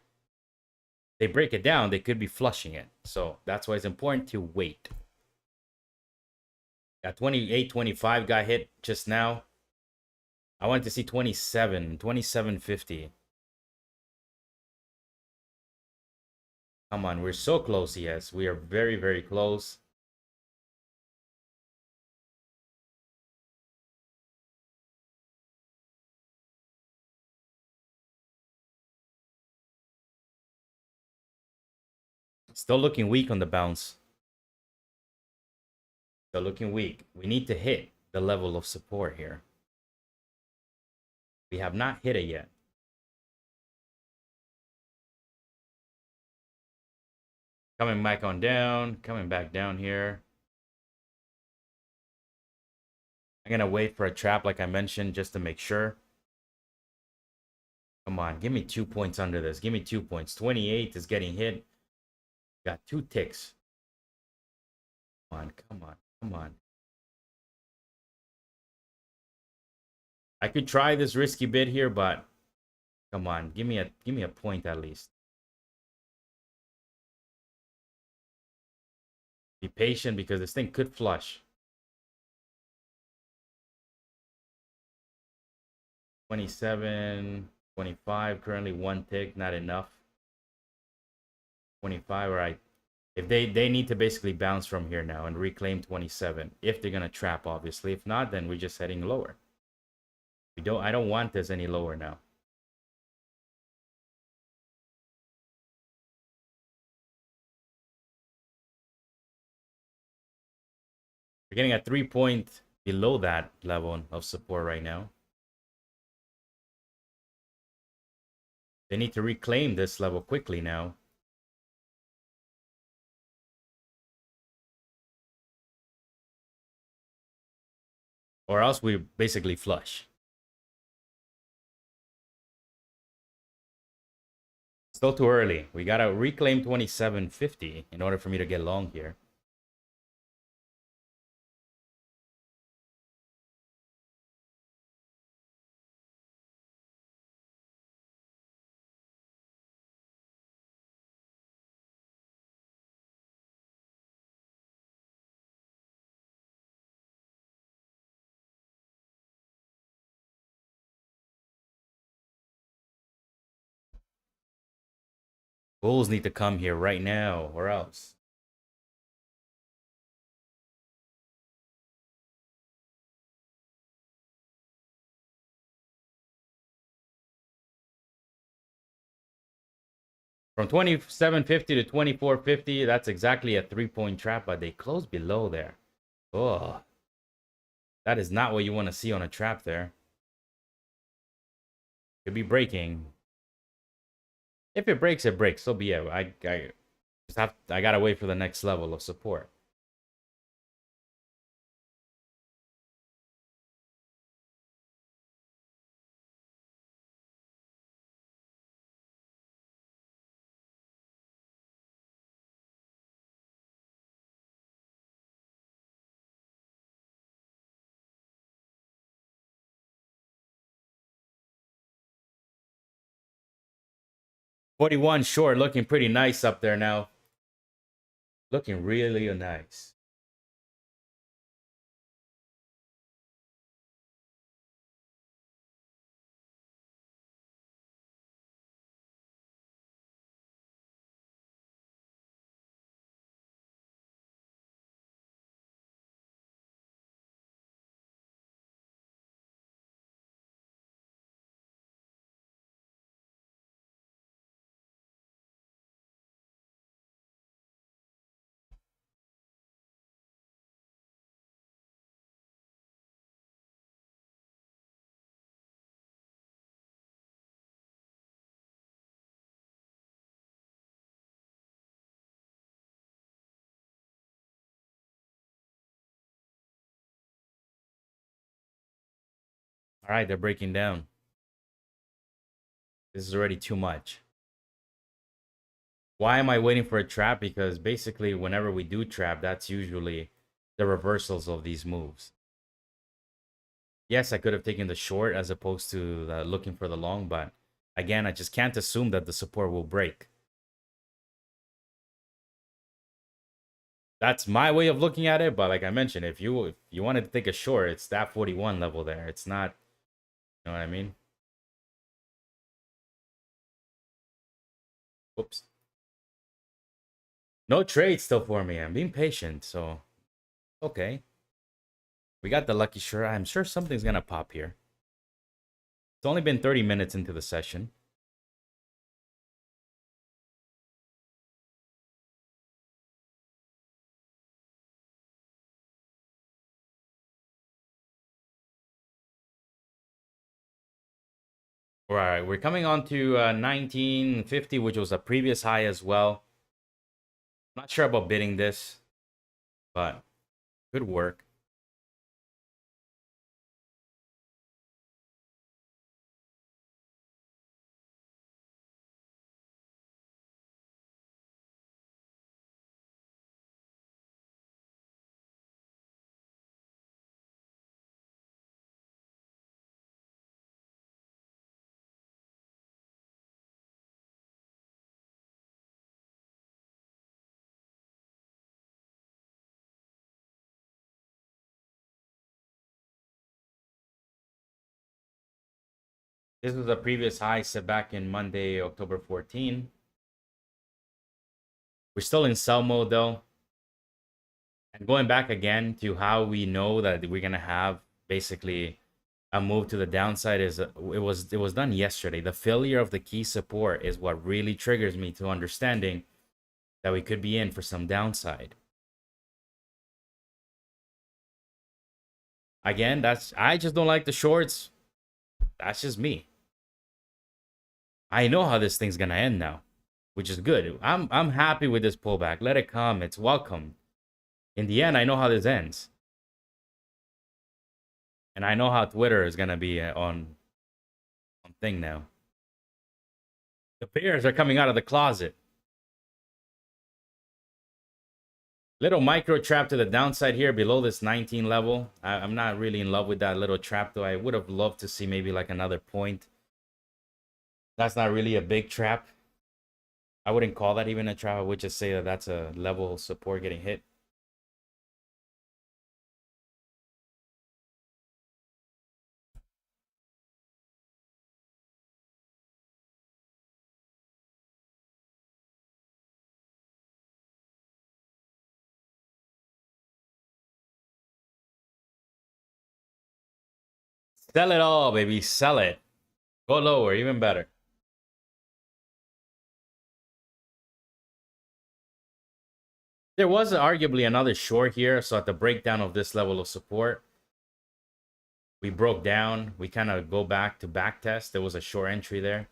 They break it down, they could be flushing it. So that's why it's important to wait. Got 28.25 got hit just now. I wanted to see 27.50. Come on, we're so close, yes. We are very, very close. Still looking weak on the bounce. Still looking weak. We need to hit the level of support here. We have not hit it yet. Coming back on down. Coming back down here. I'm going to wait for a trap like I mentioned just to make sure. Come on. Give me 2 points under this. Give me 2 points. 28 is getting hit. Got 2 ticks. Come on. Come on. Come on. I could try this risky bid here, but come on. Give me a point at least. Be patient because this thing could flush. 27, 25, currently 1 tick, not enough. 25, right? If they need to basically bounce from here now and reclaim 27. If they're gonna trap, obviously. If not, then we're just heading lower. I don't want this any lower now. We're getting a 3 point below that level of support right now. They need to reclaim this level quickly now. Or else we basically flush. Still too early. We gotta reclaim 27.50 in order for me to get long here. Bulls need to come here right now, or else. From 27.50 to 24.50, that's exactly a 3-point trap, but they closed below there. Oh, that is not what you want to see on a trap there. Could be breaking. If it breaks, it breaks. So be it. I gotta wait for the next level of support. $41 short, looking pretty nice up there now. Looking really nice. All right, they're breaking down. This is already too much. Why am I waiting for a trap? Because basically, whenever we do trap, that's usually the reversals of these moves. Yes, I could have taken the short as opposed to looking for the long, but again, I just can't assume that the support will break. That's my way of looking at it. But like I mentioned, if you wanted to take a short, it's that 41 level there. It's not, you know what I mean? Whoops. No trade still for me. I'm being patient, so okay. We got the lucky short. I'm sure something's gonna pop here. It's only been 30 minutes into the session. All right, we're coming on to 1950, which was a previous high as well. Not sure about bidding this, but good work. This was a previous high set back in Monday, October 14. We're still in sell mode though. And going back again to how we know that we're gonna have basically a move to the downside is it was done yesterday. The failure of the key support is what really triggers me to understanding that we could be in for some downside. Again, I just don't like the shorts. That's just me. I know how this thing's gonna end now, which is good. I'm happy with this pullback. Let it come. It's welcome. In the end, I know how this ends. And I know how Twitter is gonna be on thing now. The bears are coming out of the closet. Little micro trap to the downside here below this 19 level. I'm not really in love with that little trap though. I would have loved to see maybe like another point. That's not really a big trap. I wouldn't call that even a trap. I would just say that that's a level of support getting hit. Sell it all, baby. Sell it. Go lower, even better. There was arguably another short here. So at the breakdown of this level of support, we broke down. We kind of go back to back test. There was a short entry there.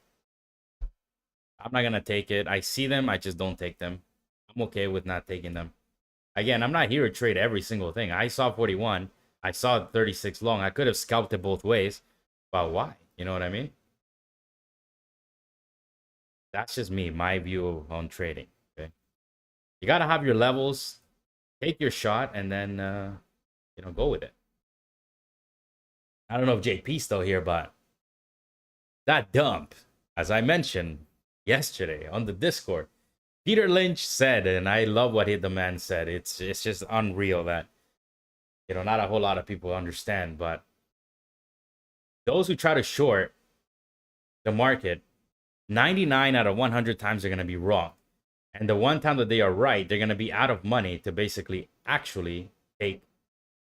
I'm not going to take it. I see them. I just don't take them. I'm okay with not taking them. Again, I'm not here to trade every single thing. I saw 41. I saw 36 long. I could have scalped it both ways. But why? You know what I mean? That's just me, my view on trading. Okay. You got to have your levels. Take your shot and then, go with it. I don't know if JP's still here, but that dump, as I mentioned yesterday on the Discord, Peter Lynch said, and I love what the man said. It's just unreal that not a whole lot of people understand, but those who try to short the market, 99 out of 100 times they're going to be wrong. And the one time that they are right, they're going to be out of money to basically actually take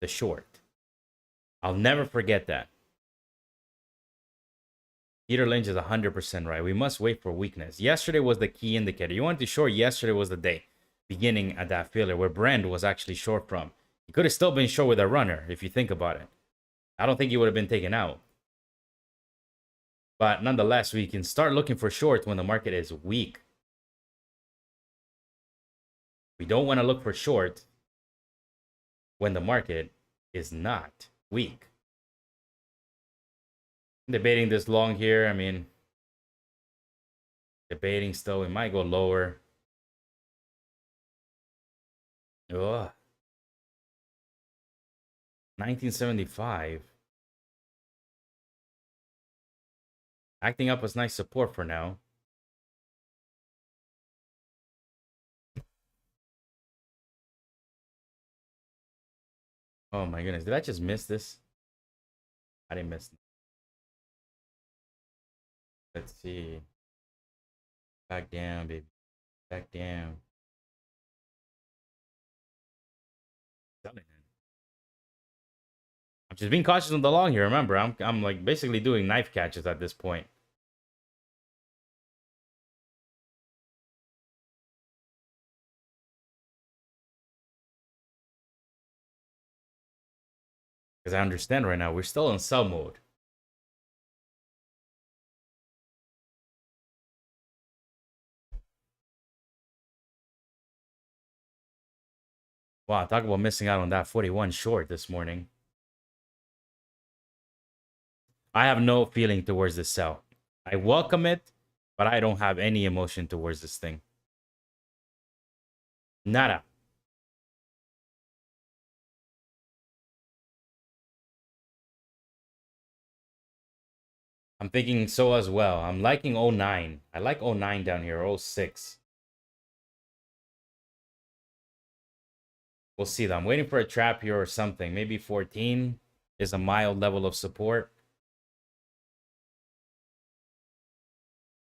the short. I'll never forget that. Peter Lynch is 100% right. We must wait for weakness. Yesterday was the key indicator. You wanted to short, yesterday was the day beginning at that failure where Brand was actually short from. He could have still been short with a runner if you think about it. I don't think he would have been taken out. But nonetheless, we can start looking for shorts when the market is weak. We don't want to look for short when the market is not weak. Debating this long here. I mean, debating still. We might go lower. Ugh. 1975. Acting up as nice support for now. Oh my goodness. Did I just miss this? I didn't miss it. Let's see. Back down, baby. Back down. Selling it. I'm just being cautious on the long here. Remember, I'm like basically doing knife catches at this point. Because I understand right now, we're still in sell mode. Wow, talk about missing out on that 41 short this morning. I have no feeling towards this sell. I welcome it, but I don't have any emotion towards this thing. Nada. I'm thinking so as well. I'm liking 09. I like 09 down here, 06. We'll see though. I'm waiting for a trap here or something. Maybe 14 is a mild level of support.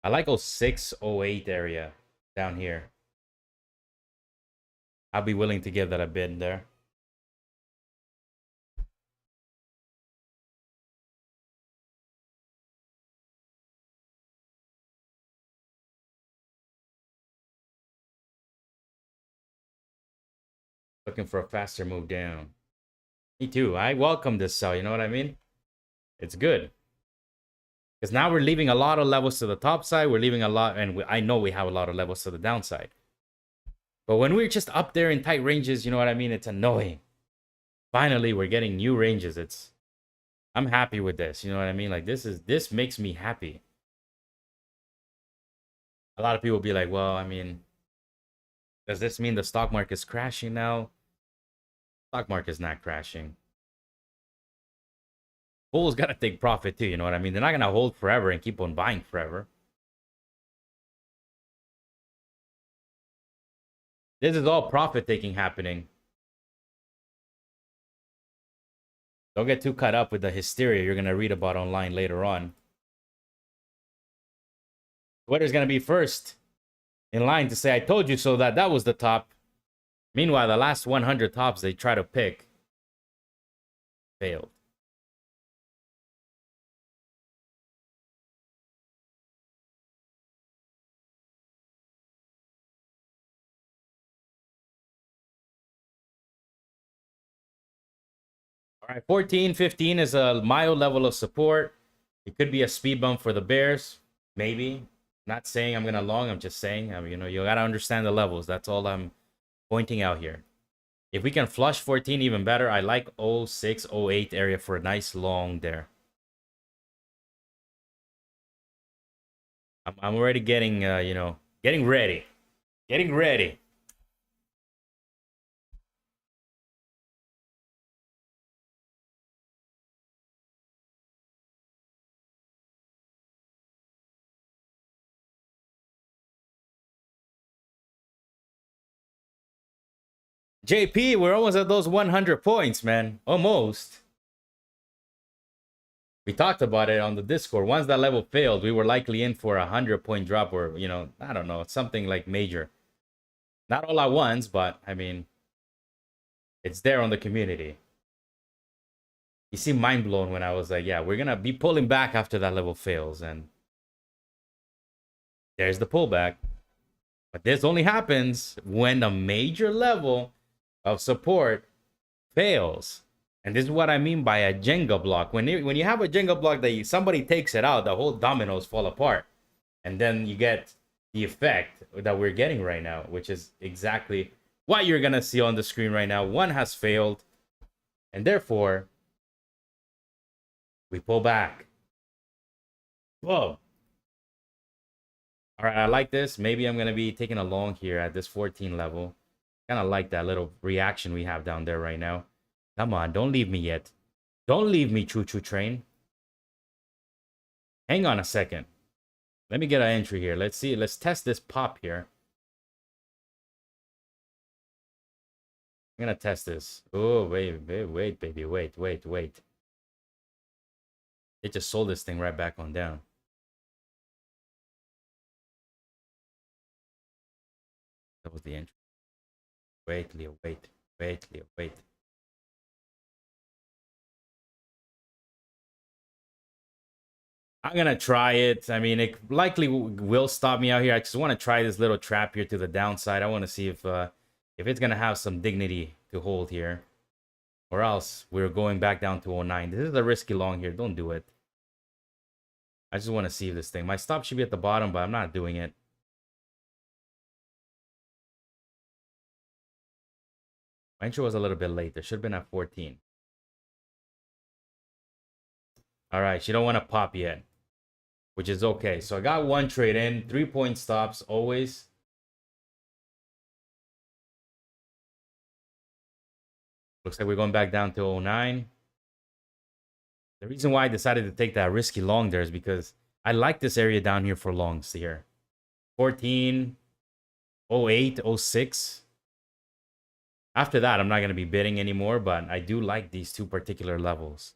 I like 06, 08 area down here. I'll be willing to give that a bid there. Looking for a faster move down. Me too. I welcome this sell. You know what I mean? It's good. Because now we're leaving a lot of levels to the top side. We're leaving a lot, and I know we have a lot of levels to the downside. But when we're just up there in tight ranges, you know what I mean? It's annoying. Finally, we're getting new ranges. I'm happy with this. You know what I mean? Like this makes me happy. A lot of people be like, well, I mean, does this mean the stock market is crashing now? Stock market is not crashing. Bulls got to take profit too, you know what I mean? They're not going to hold forever and keep on buying forever. This is all profit taking happening. Don't get too caught up with the hysteria you're going to read about online later on. Twitter's going to be first in line to say, I told you so, that was the top. Meanwhile, the last 100 tops they try to pick failed. All right, 14, 15 is a mild level of support. It could be a speed bump for the Bears. Maybe. Not saying I'm going to long. I'm just saying, you know, you got to understand the levels. That's all I'm pointing out here. If we can flush 14, even better. I like 06, 08 area for a nice long there. I'm already getting, you know, getting ready. Getting ready. JP, we're almost at those 100 points, man. Almost. We talked about it on the Discord. Once that level failed, we were likely in for a 100-point drop or, you know, I don't know, something like major. Not all at once, but, I mean, it's there on the community. You seem mind blown when I was like, yeah, we're going to be pulling back after that level fails. And there's the pullback. But this only happens when a major level of support fails. And this is what I mean by a Jenga block. When you have a Jenga block that somebody takes it out, the whole dominoes fall apart. And then you get the effect that we're getting right now, which is exactly what you're going to see on the screen right now. One has failed. And therefore, we pull back. Whoa. All right, I like this. Maybe I'm going to be taking a long here at this 14 level. Kind of like that little reaction we have down there right now. Come on, don't leave me yet. Don't leave me, choo-choo train. Hang on a second. Let me get an entry here. Let's see. Let's test this pop here. I'm gonna test this. Oh, wait, baby, wait. It just sold this thing right back on down. That was the entry. Wait, Leo, wait. I'm gonna try it. I mean, it likely will stop me out here. I just want to try this little trap here to the downside. I want to see if it's gonna have some dignity to hold here, or else we're going back down to 09. This is a risky long here. Don't do it. I just want to see this thing. My stop should be at the bottom, but I'm not doing it. My entry was a little bit late. There should have been at 14. All right, she don't want to pop yet, which is okay. So I got one trade in, 3-point stops always. Looks like we're going back down to 09. The reason why I decided to take that risky long there is because I like this area down here for longs here. 14, 08, 06. After that, I'm not going to be bidding anymore, but I do like these two particular levels.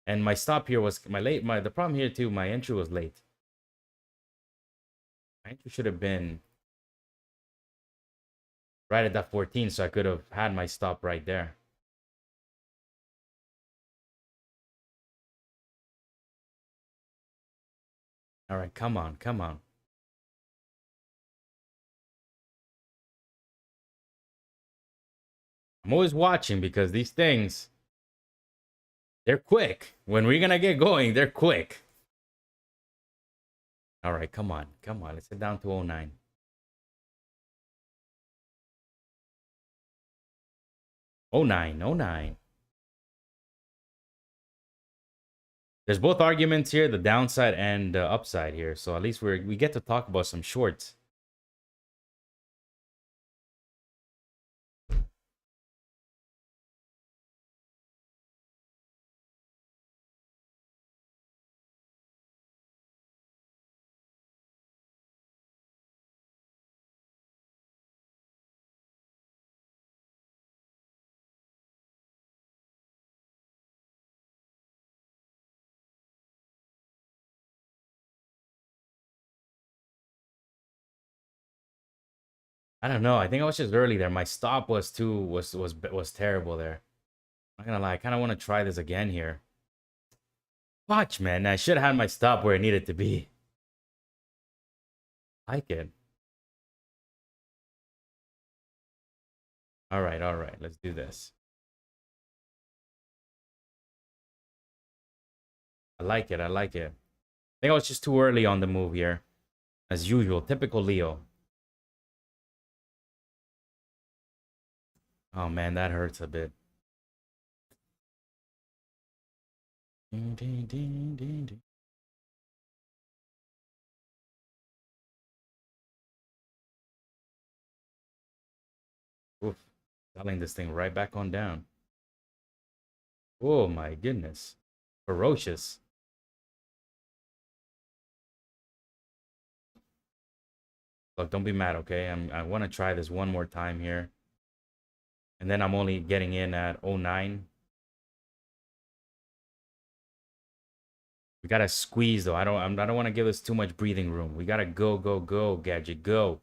And my stop here was the problem here too, my entry was late. My entry should have been right at that 14, so I could have had my stop right there. All right, come on. I'm always watching because these things, they're quick. When we're gonna get going, they're quick. All right, come on. Let's get down to 09. Oh nine. There's both arguments here, the downside and the upside here. So at least we get to talk about some shorts. I don't know. I think I was just early there. My stop was terrible there. I'm not gonna lie. I kind of want to try this again here. Watch, man. I should have had my stop where it needed to be. Like it. All right. Let's do this. I like it. I think I was just too early on the move here. As usual. Typical Leo. Oh, man. That hurts a bit. Oof. Selling this thing right back on down. Oh, my goodness. Ferocious. Look, don't be mad, okay? I want to try this one more time here. And then I'm only getting in at 09. We gotta squeeze though. I don't want to give us too much breathing room. We gotta go, gadget, go.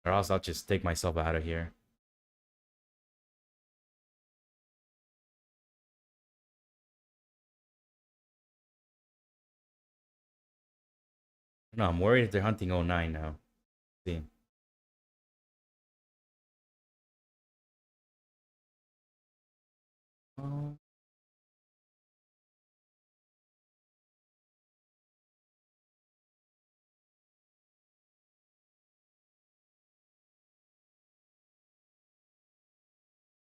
Or else I'll just take myself out of here. No, I'm worried if they're hunting 09 now. See. Oh.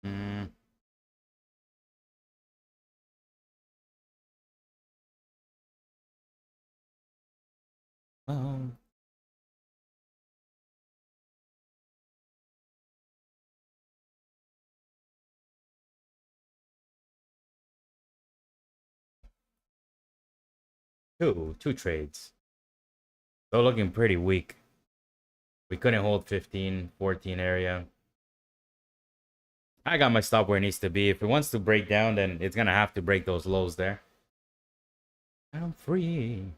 Mm. Oh. Two trades. They're looking pretty weak. We couldn't hold 15, 14 area. I got my stop where it needs to be. If it wants to break down, then it's gonna have to break those lows there. I'm free.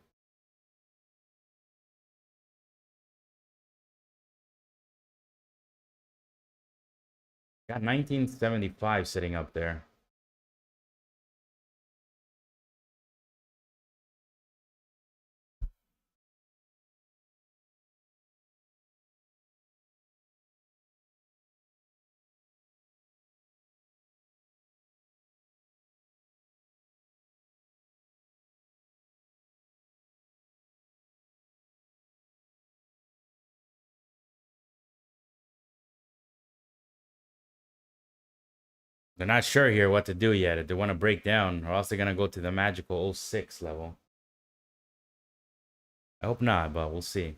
Got 1975 sitting up there. They're not sure here what to do yet. If they want to break down, or else they're gonna go to the magical 06 level. I hope not, but we'll see.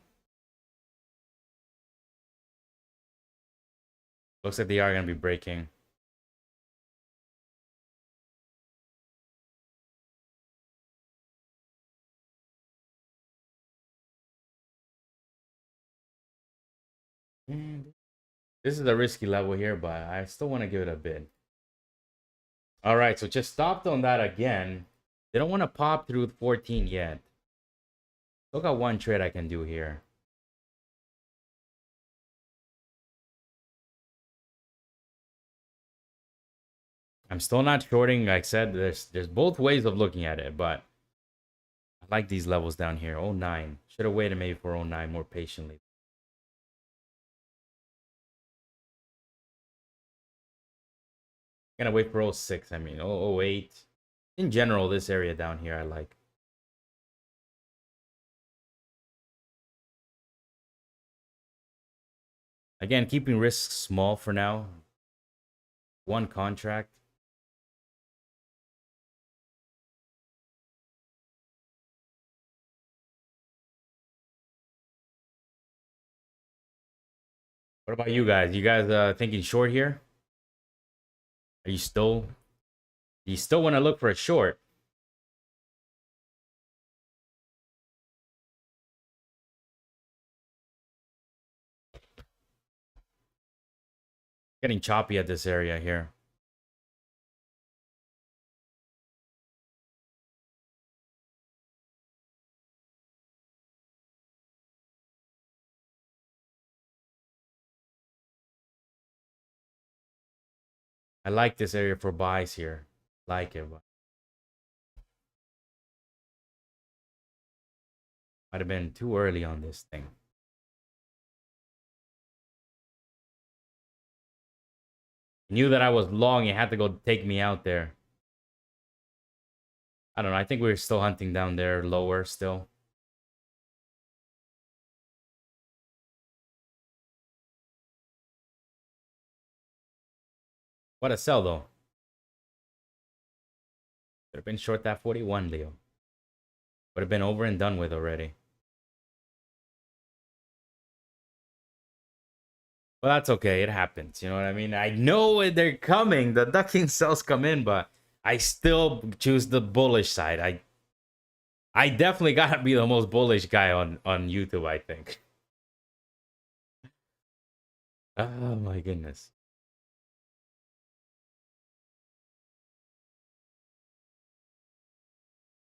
Looks like they are gonna be breaking. This is a risky level here, but I still want to give it a bid. All right, so just stopped on that again. They don't want to pop through 14 yet. Look at one trade I can do here. I'm still not shorting. Like I said, there's both ways of looking at it, but I like these levels down here. 09. Should have waited maybe for 09 more patiently. Gonna wait for 06. I mean, 008. In general, this area down here I like. Again, keeping risks small for now. One contract. What about you guys? You guys thinking short here? Are you still? Do you still want to look for a short? Getting choppy at this area here. I like this area for buys here. Like it, but might have been too early on this thing. Knew that I was long. He had to go take me out there. I don't know. I think we're still hunting down there lower still. What a sell though. Could have been short that 41, Leo. Would have been over and done with already. Well, that's okay. It happens. You know what I mean? I know they're coming. The ducking cells come in, but I still choose the bullish side. I definitely gotta be the most bullish guy on YouTube, I think. Oh my goodness.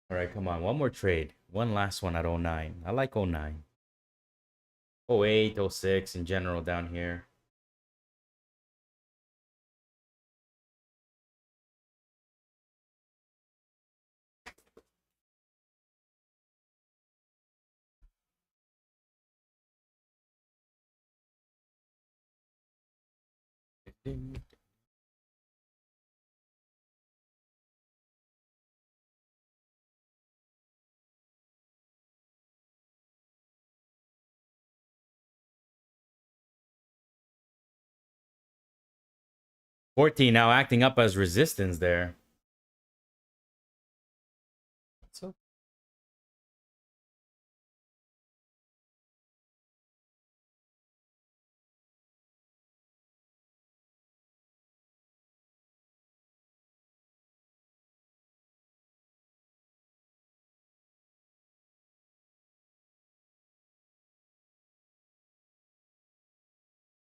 All right, come on. One more trade. One last one at 09. I like 09. 08, 06 in general down here. Ding. 14 now acting up as resistance there. So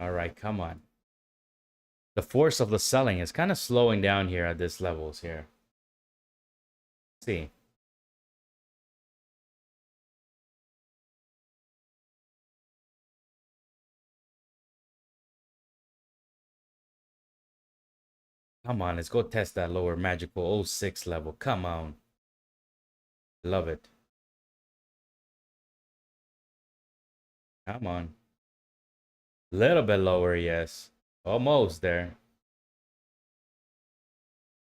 All right, come on. The force of the selling is kind of slowing down here at this levels here. Let's see. Come on, let's go test that lower magical '06 level. Come on. Love it. Come on. Little bit lower, yes. Almost there.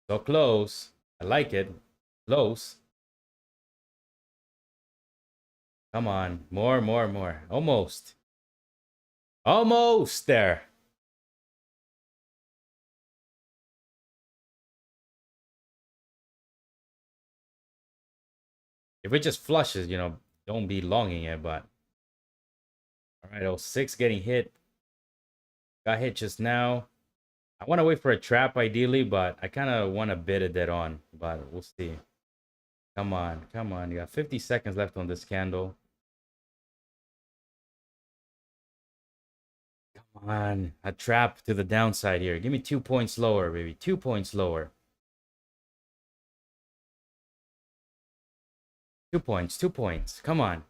So close. I like it. Close. Come on. More, more, more. Almost. Almost there. If it just flushes, you know, don't be longing it, but. All right, '06 getting hit. Got hit just now. I want to wait for a trap ideally, but I kind of want to bid it dead on, but we'll see. Come on, come on. You got 50 seconds left on this candle. Come on, a trap to the downside here. Give me 2 points lower, baby. 2 points lower. 2 points, 2 points. Come on.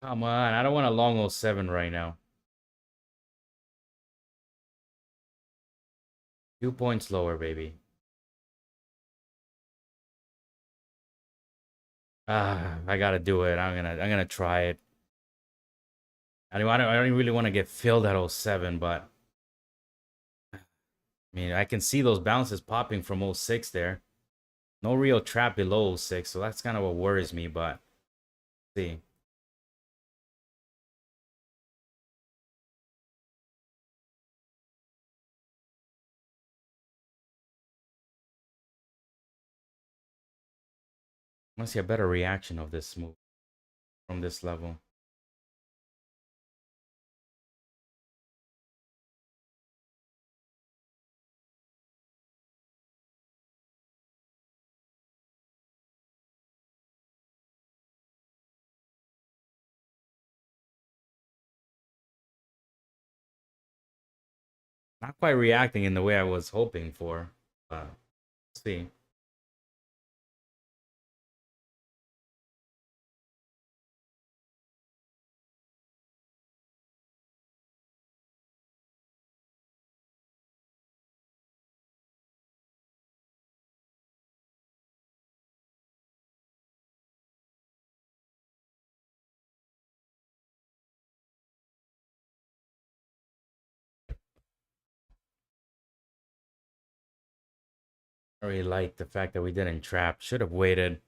Come on. I don't want a long '07 right now. 2 points lower, baby. Ah, I gotta do it. I'm gonna try it. I don't really want to get filled at '07, but I mean, I can see those bounces popping from '06 there. No real trap below '06, so that's kind of what worries me, but see. I want to see a better reaction of this move from this level. Not quite reacting in the way I was hoping for, but let's see. I really like the fact that we didn't trap. Should have waited.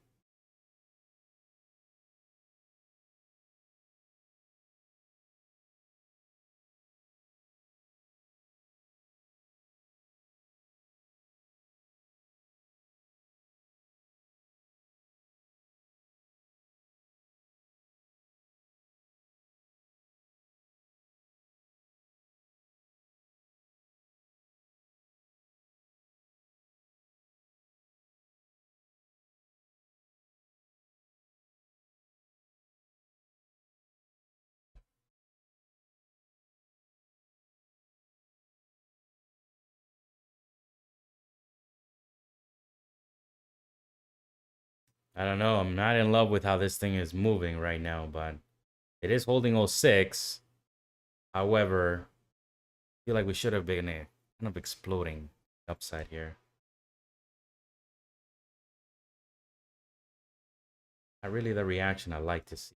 I don't know. I'm not in love with how this thing is moving right now, but it is holding '06. However, I feel like we should have been kind of exploding upside here. Not really the reaction I like to see.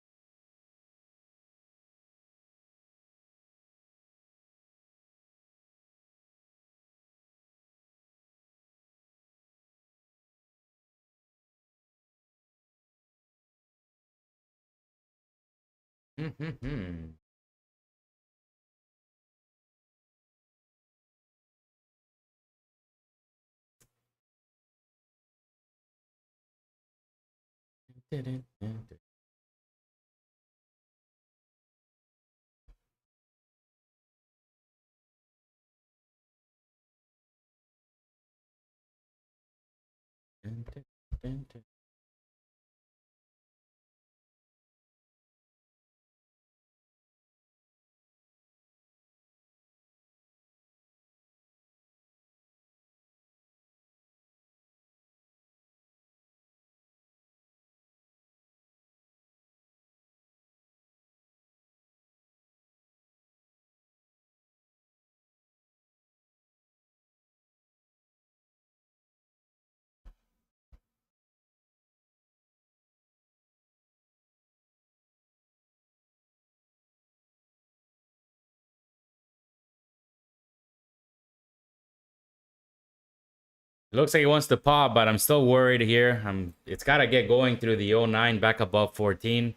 Looks like he wants to pop, but I'm still worried here. It's got to get going through the 09 back above 14.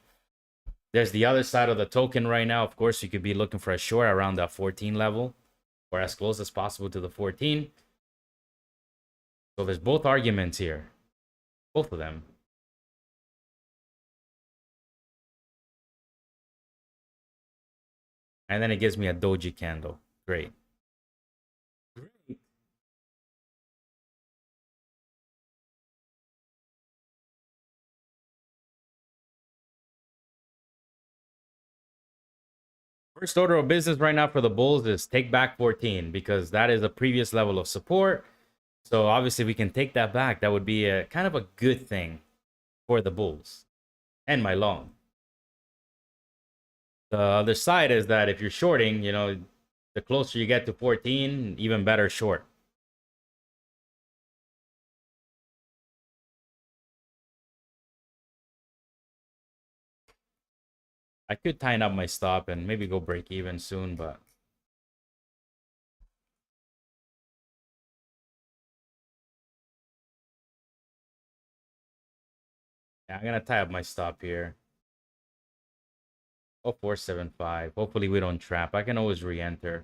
There's the other side of the token right now. Of course, you could be looking for a short around that 14 level or as close as possible to the 14. So there's both arguments here. Both of them. And then it gives me a doji candle. Great. Great. First order of business right now for the Bulls is take back 14 because that is a previous level of support. So obviously we can take that back. That would be a kind of a good thing for the Bulls and my long. The other side is that if you're shorting, you know, the closer you get to 14, even better short. I could tighten up my stop and maybe go break even soon, but yeah, I'm gonna tie up my stop here. Oh, 475. Hopefully we don't trap. I can always re-enter.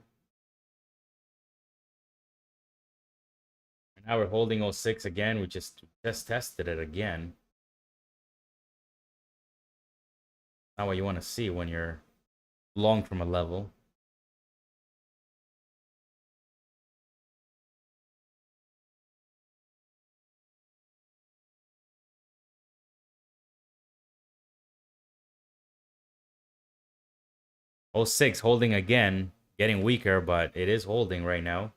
Now we're holding 06 again. We just tested it again. Not what you want to see when you're long from a level. Oh, 06 holding again, getting weaker, but it is holding right now.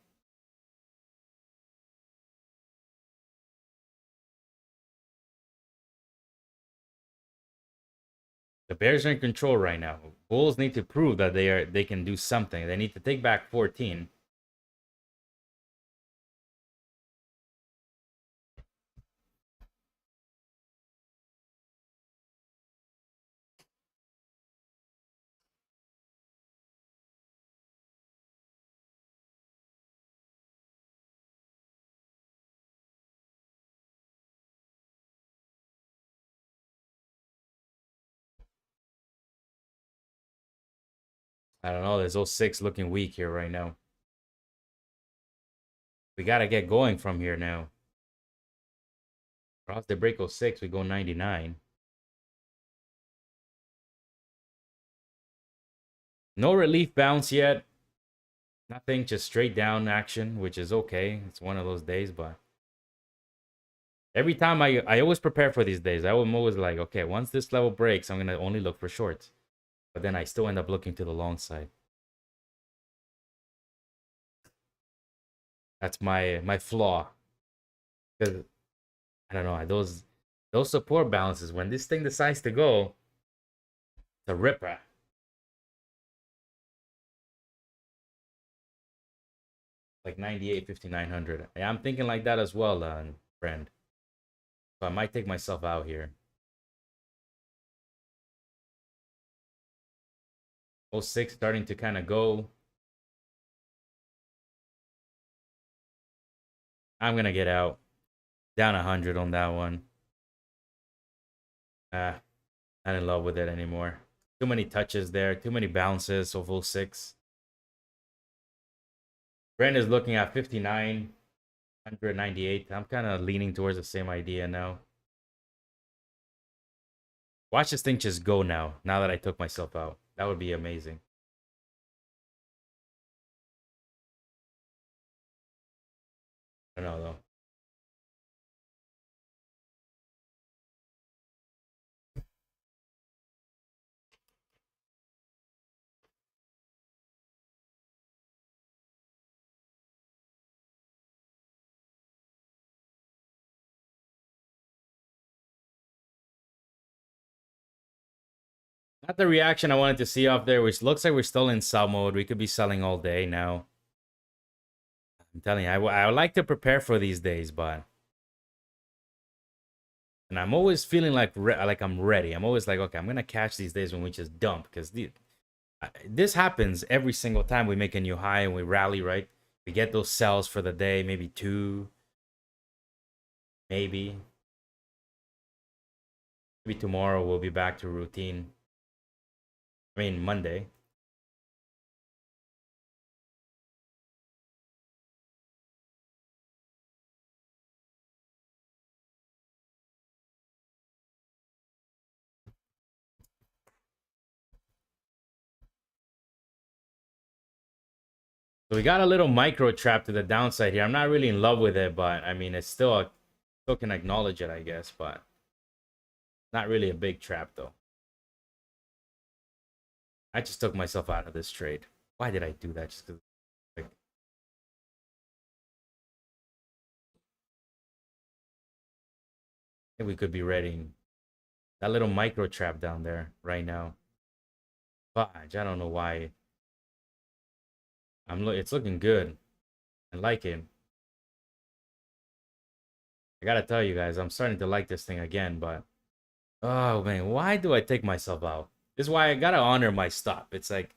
The Bears are in control right now. Bulls need to prove that they can do something. They need to take back 14. I don't know. There's 06 looking weak here right now. We got to get going from here now. Across the break 06, we go 99. No relief bounce yet. Nothing, just straight down action, which is okay. It's one of those days, but every time I always prepare for these days. I'm always like, okay, once this level breaks, I'm going to only look for shorts. But then I still end up looking to the long side. That's my flaw. Because I don't know, those support balances, when this thing decides to go, it's a ripper. Like 98, 5900. Yeah, I'm thinking like that as well, friend. So I might take myself out here. 06 starting to kind of go. I'm gonna get out. Down 100 on that one. Not in love with it anymore. Too many touches there. Too many bounces of 06. Brand is looking at 59, 198. I'm kind of leaning towards the same idea now. Watch this thing just go now that I took myself out. That would be amazing. I don't know, though. Not the reaction I wanted to see off there, which looks like we're still in sell mode. We could be selling all day now. I'm telling you, I would like to prepare for these days, but... And I'm always feeling like I'm ready. I'm always like, okay, I'm going to catch these days when we just dump. Because this happens every single time we make a new high and we rally, right? We get those sells for the day, maybe 2. Maybe. Maybe tomorrow we'll be back to routine. I mean, Monday. So we got a little micro trap to the downside here. I'm not really in love with it, but I mean, it's still still can acknowledge it, I guess, but not really a big trap though. I just took myself out of this trade. Why did I do that? Just because, like, I think we could be ready. That little micro trap down there right now. Fudge, I don't know why. It's looking good. I like it. I gotta tell you guys, I'm starting to like this thing again, but oh man, why do I take myself out? This is why I gotta honor my stop. It's like,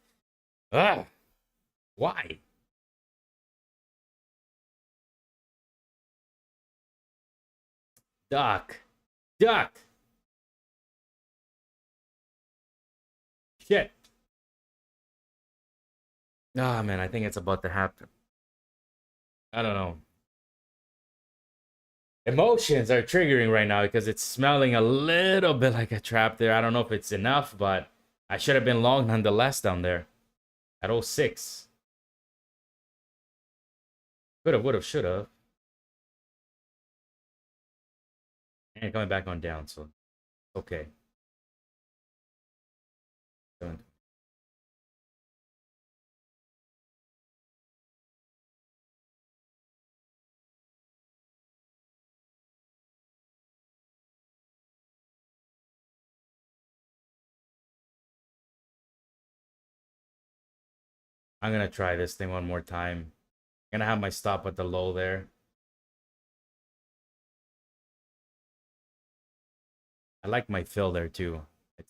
why? Duck. Duck. Shit. Ah, man, I think it's about to happen. I don't know. Emotions are triggering right now because it's smelling a little bit like a trap there. I don't know if it's enough, but I should have been long nonetheless down there at 06. Could have, would have, should have. And coming back on down, so okay. I'm gonna try this thing one more time. I'm gonna have my stop at the low there. I like my fill there too. I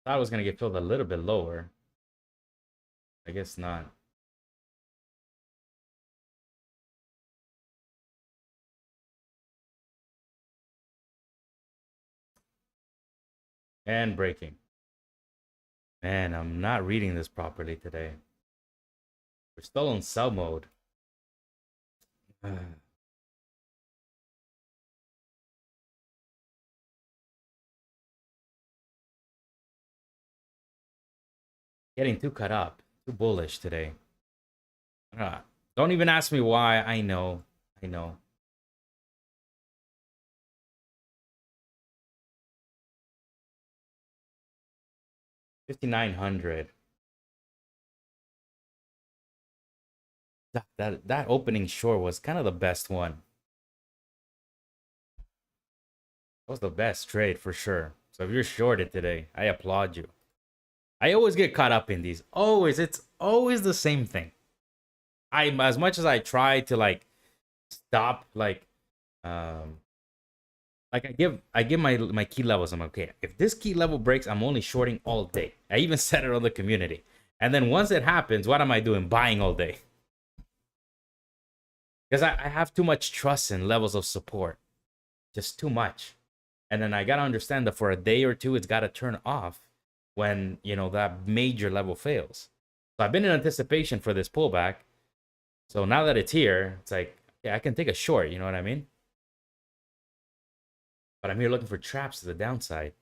thought I was gonna get filled a little bit lower. I guess not. And breaking. Man, I'm not reading this properly today. We're still on sell mode. Getting too cut up. Too bullish today. Don't even ask me why. I know. I know. $5,900. That opening short was kind of the best one. That was the best trade for sure. So if you're shorted today, I applaud you. I always get caught up in these. Always, it's always the same thing. As much as I try to like stop um like I give my key levels. I'm okay. If this key level breaks, I'm only shorting all day. I even said it on the community. And then once it happens, what am I doing? Buying all day. Because I have too much trust in levels of support. Just too much. And then I gotta understand that for a day or two, it's gotta turn off when that major level fails. So I've been in anticipation for this pullback. So now that it's here, it's like, yeah, I can take a short, you know what I mean? But I'm here looking for traps to the downside.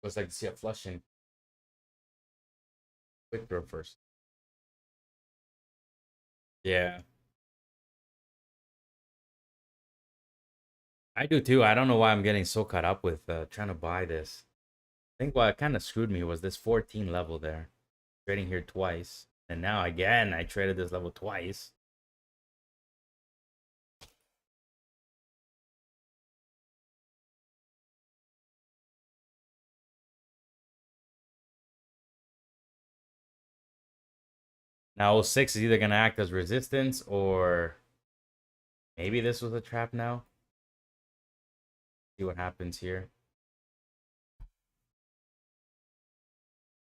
Looks like to see a flushing. Quick throw first. Yeah. I do too. I don't know why I'm getting so caught up with trying to buy this. I think what kind of screwed me was this 14 level there. Trading here twice. And now again, I traded this level twice. Now 06 is either going to act as resistance or maybe this was a trap now. See what happens here.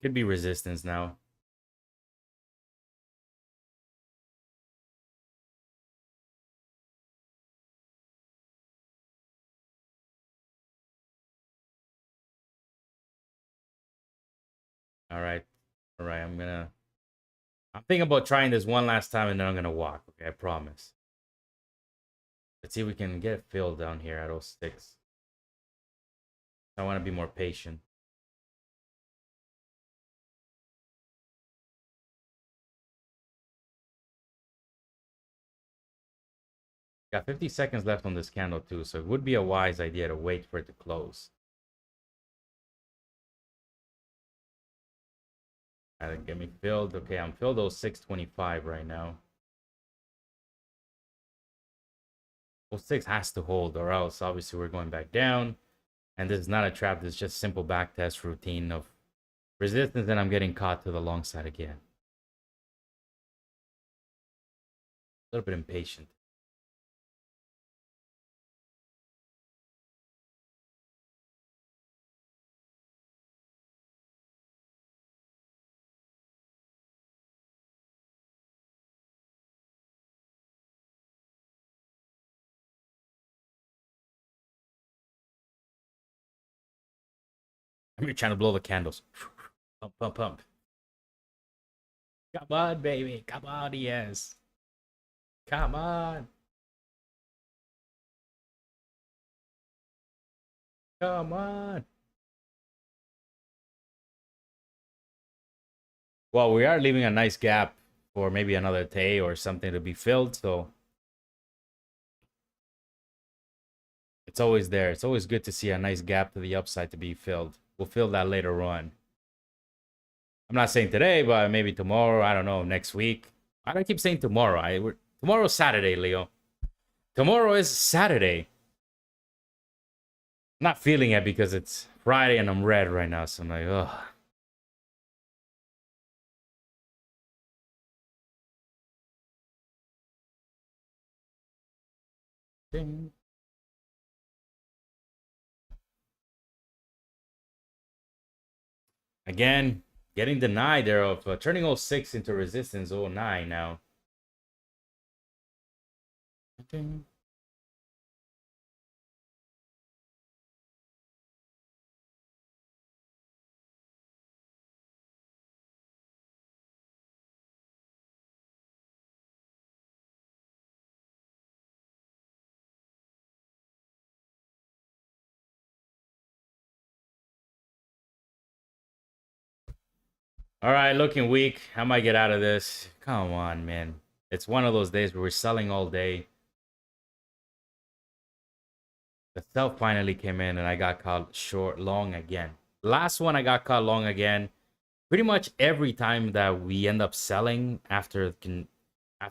Could be resistance now. All right. All right. I'm thinking about trying this one last time and then I'm going to walk. Okay. I promise. Let's see if we can get it filled down here at 06. I want to be more patient. Got 50 seconds left on this candle too, so it would be a wise idea to wait for it to close. Gotta get me filled. Okay, I'm filled 0625 right now. 06 has to hold or else obviously we're going back down. And this is not a trap, this is just simple backtest routine of resistance and I'm getting caught to the long side again. A little bit impatient. I'm here trying to blow the candles. Pump, pump, pump. Come on, baby. Come on, yes. Come on. Come on. Well, we are leaving a nice gap for maybe another day or something to be filled, so it's always there. It's always good to see a nice gap to the upside to be filled. We'll fill that later on. I'm not saying today, but maybe tomorrow. I don't know, next week. Why do I keep saying tomorrow? Tomorrow's Saturday, Leo. Tomorrow is Saturday. I'm not feeling it because it's Friday and I'm red right now, so I'm like, ugh. Ding. Again, getting denied there of turning 06 into resistance 09 now. Ding. All right, looking weak. I might get out of this. Come on, man. It's one of those days where we're selling all day. The sell finally came in and I got caught short long again. Last one I got caught long again. Pretty much every time that we end up selling after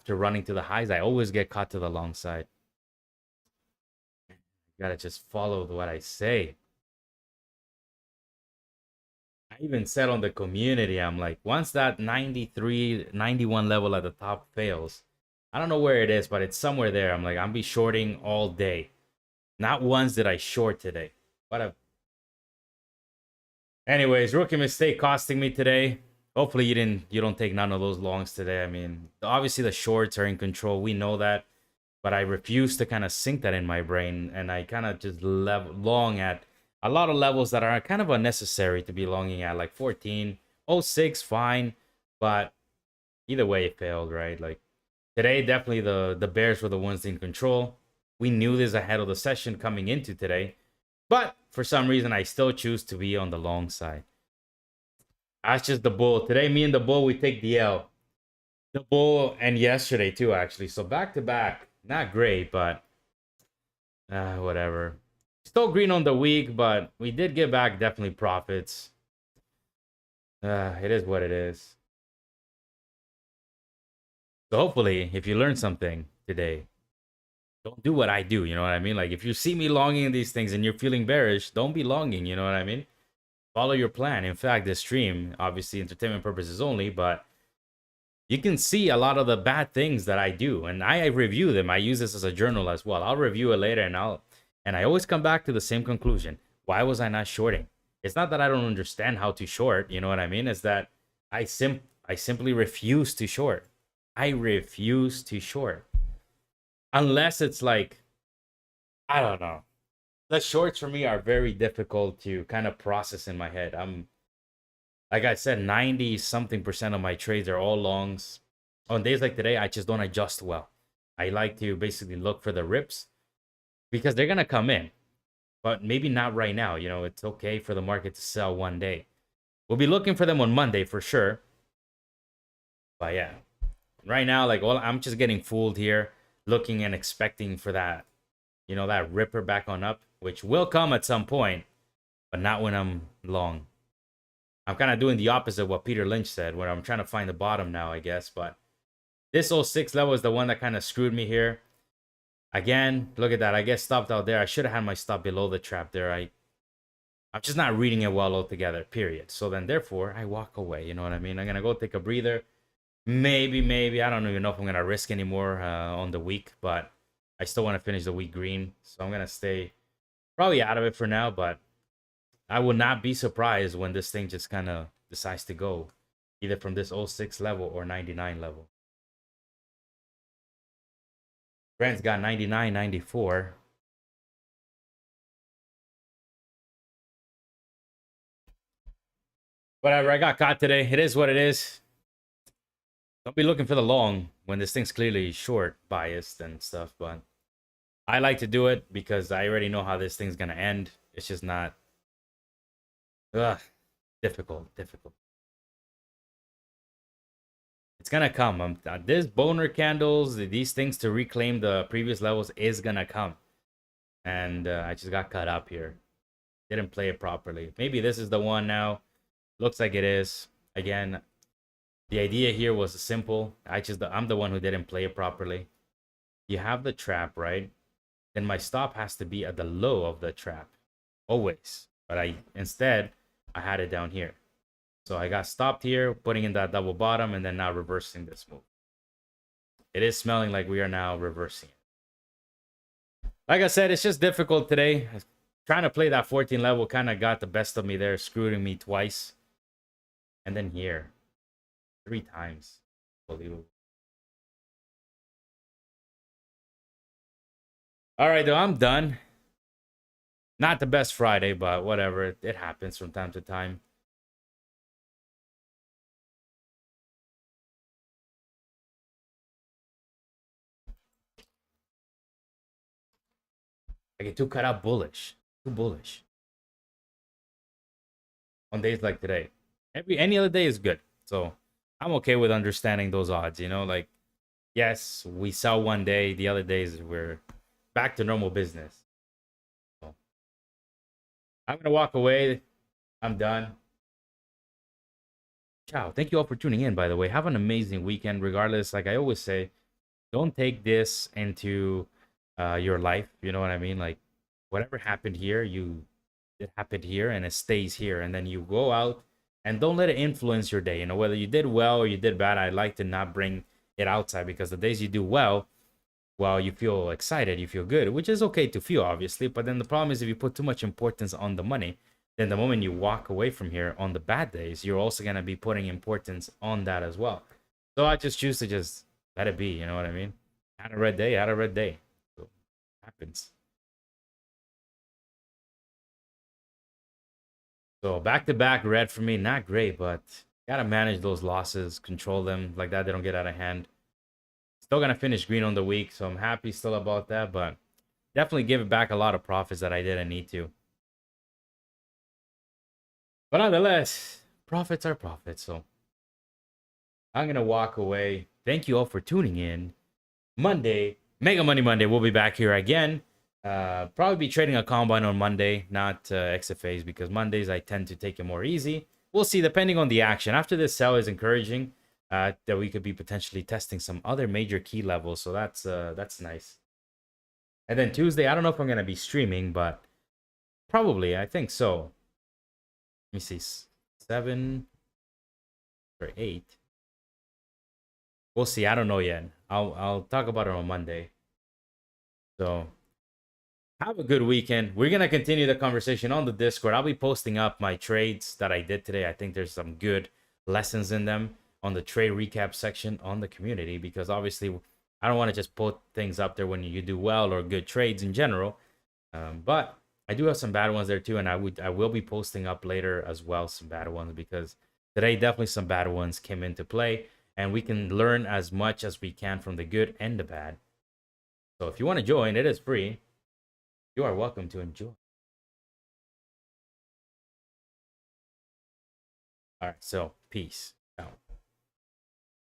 running to the highs, I always get caught to the long side. You gotta just follow what I say. I even said on the community, I'm like, once that 93, 91 level at the top fails, I don't know where it is, but it's somewhere there. I'm like, I'll be shorting all day. Not once did I short today. Anyways, rookie mistake costing me today. Hopefully you don't take none of those longs today. I mean, obviously the shorts are in control. We know that. But I refuse to kind of sink that in my brain. And I kind of just long at a lot of levels that are kind of unnecessary to be longing at. Like 14, 06, fine. But either way, it failed, right? Like today, definitely the Bears were the ones in control. We knew this ahead of the session coming into today. But for some reason, I still choose to be on the long side. That's just the bull. Today, me and the bull, we take the L. The bull and yesterday too, actually. So back to back, not great, but whatever. Still green on the week, but we did get back definitely profits. It is what it is. So hopefully, if you learned something today, don't do what I do. You know what I mean? Like if you see me longing in these things and you're feeling bearish, don't be longing. You know what I mean? Follow your plan. In fact, this stream, obviously entertainment purposes only, but you can see a lot of the bad things that I do, and I review them. I use this as a journal as well. I'll review it later, and I always come back to the same conclusion. Why was I not shorting? It's not that I don't understand how to short. You know what I mean? It's that I simply refuse to short. I refuse to short unless it's like, I don't know. The shorts for me are very difficult to kind of process in my head. Like I said, 90 something percent of my trades are all longs. On days like today, I just don't adjust well. I like to basically look for the rips because they're going to come in, but maybe not right now. You know, it's okay for the market to sell one day. We'll be looking for them on Monday for sure. But yeah, right now, like, well, I'm just getting fooled here, looking and expecting for that, you know, that ripper back on up, which will come at some point, but not when I'm long. I'm kind of doing the opposite of what Peter Lynch said, where I'm trying to find the bottom now, I guess. But this 06 level is the one that kind of screwed me here. Again, look at that. I get stopped out there. I should have had my stop below the trap there. I'm just not reading it well altogether, period. So then, therefore, I walk away. You know what I mean? I'm going to go take a breather. Maybe. I don't even know if I'm going to risk anymore on the week. But I still want to finish the week green. So I'm going to stay probably out of it for now. But I will not be surprised when this thing just kind of decides to go either from this 06 level or 99 level. Brent's got 99, 94. Whatever, I got caught today. It is what it is. Don't be looking for the long when this thing's clearly short biased and stuff, but I like to do it because I already know how this thing's going to end. It's just not difficult. It's gonna come. This boner candles, these things to reclaim the previous levels is gonna come. And I just got caught up here. Didn't play it properly. Maybe this is the one now. Looks like it is. Again, the idea here was simple. I'm the one who didn't play it properly. You have the trap, right? Then my stop has to be at the low of the trap. Always. But instead, I had it down here. So I got stopped here, putting in that double bottom, and then now reversing this move. It is smelling like we are now reversing it. Like I said, it's just difficult today. Trying to play that 14 level kind of got the best of me there, screwing me twice. And then here, 3 times. Unbelievable. All right, though, I'm done. Not the best Friday, but whatever. It happens from time to time. I get too cut out bullish. Too bullish. On days like today. Any other day is good. So I'm okay with understanding those odds, you know, like yes, we sell one day, the other days we're back to normal business. So I'm gonna walk away. I'm done. Ciao. Thank you all for tuning in, by the way. Have an amazing weekend, regardless. Like I always say, don't take this into your life. You know what I mean? Like whatever happened here, it happened here and it stays here. And then you go out and don't let it influence your day. You know, whether you did well or you did bad, I like to not bring it outside, because the days you do well, you feel excited, you feel good, which is okay to feel, obviously. But then the problem is if you put too much importance on the money, then the moment you walk away from here on the bad days, you're also going to be putting importance on that as well. So I just choose to just let it be. You know what I mean? Had a red day. So it happens. So back-to-back red for me, not great, but gotta manage those losses, control them like that. They don't get out of hand. Still gonna finish green on the week, so I'm happy still about that, but definitely give it back a lot of profits that I didn't need to. But nonetheless, profits are profits. So I'm going to walk away. Thank you all for tuning in. Monday, Mega Money Monday. We'll be back here again. Probably be trading a combine on Monday, not XFAs, because Mondays I tend to take it more easy. We'll see, depending on the action. After this sell is encouraging, that we could be potentially testing some other major key levels. So that's nice. And then Tuesday, I don't know if I'm gonna be streaming, but probably, I think so. Let me see, 7 or 8. We'll see. I don't know yet. I'll talk about it on Monday. So have a good weekend. We're gonna continue the conversation on the Discord. I'll be posting up my trades that I did today. I think there's some good lessons in them on the trade recap section on the community, because obviously I don't want to just put things up there when you do well or good trades in general. But I do have some bad ones there too, and I will be posting up later as well some bad ones, because today definitely some bad ones came into play, and we can learn as much as we can from the good and the bad. So if you want to join, it is free. You are welcome to enjoy. All right, so peace.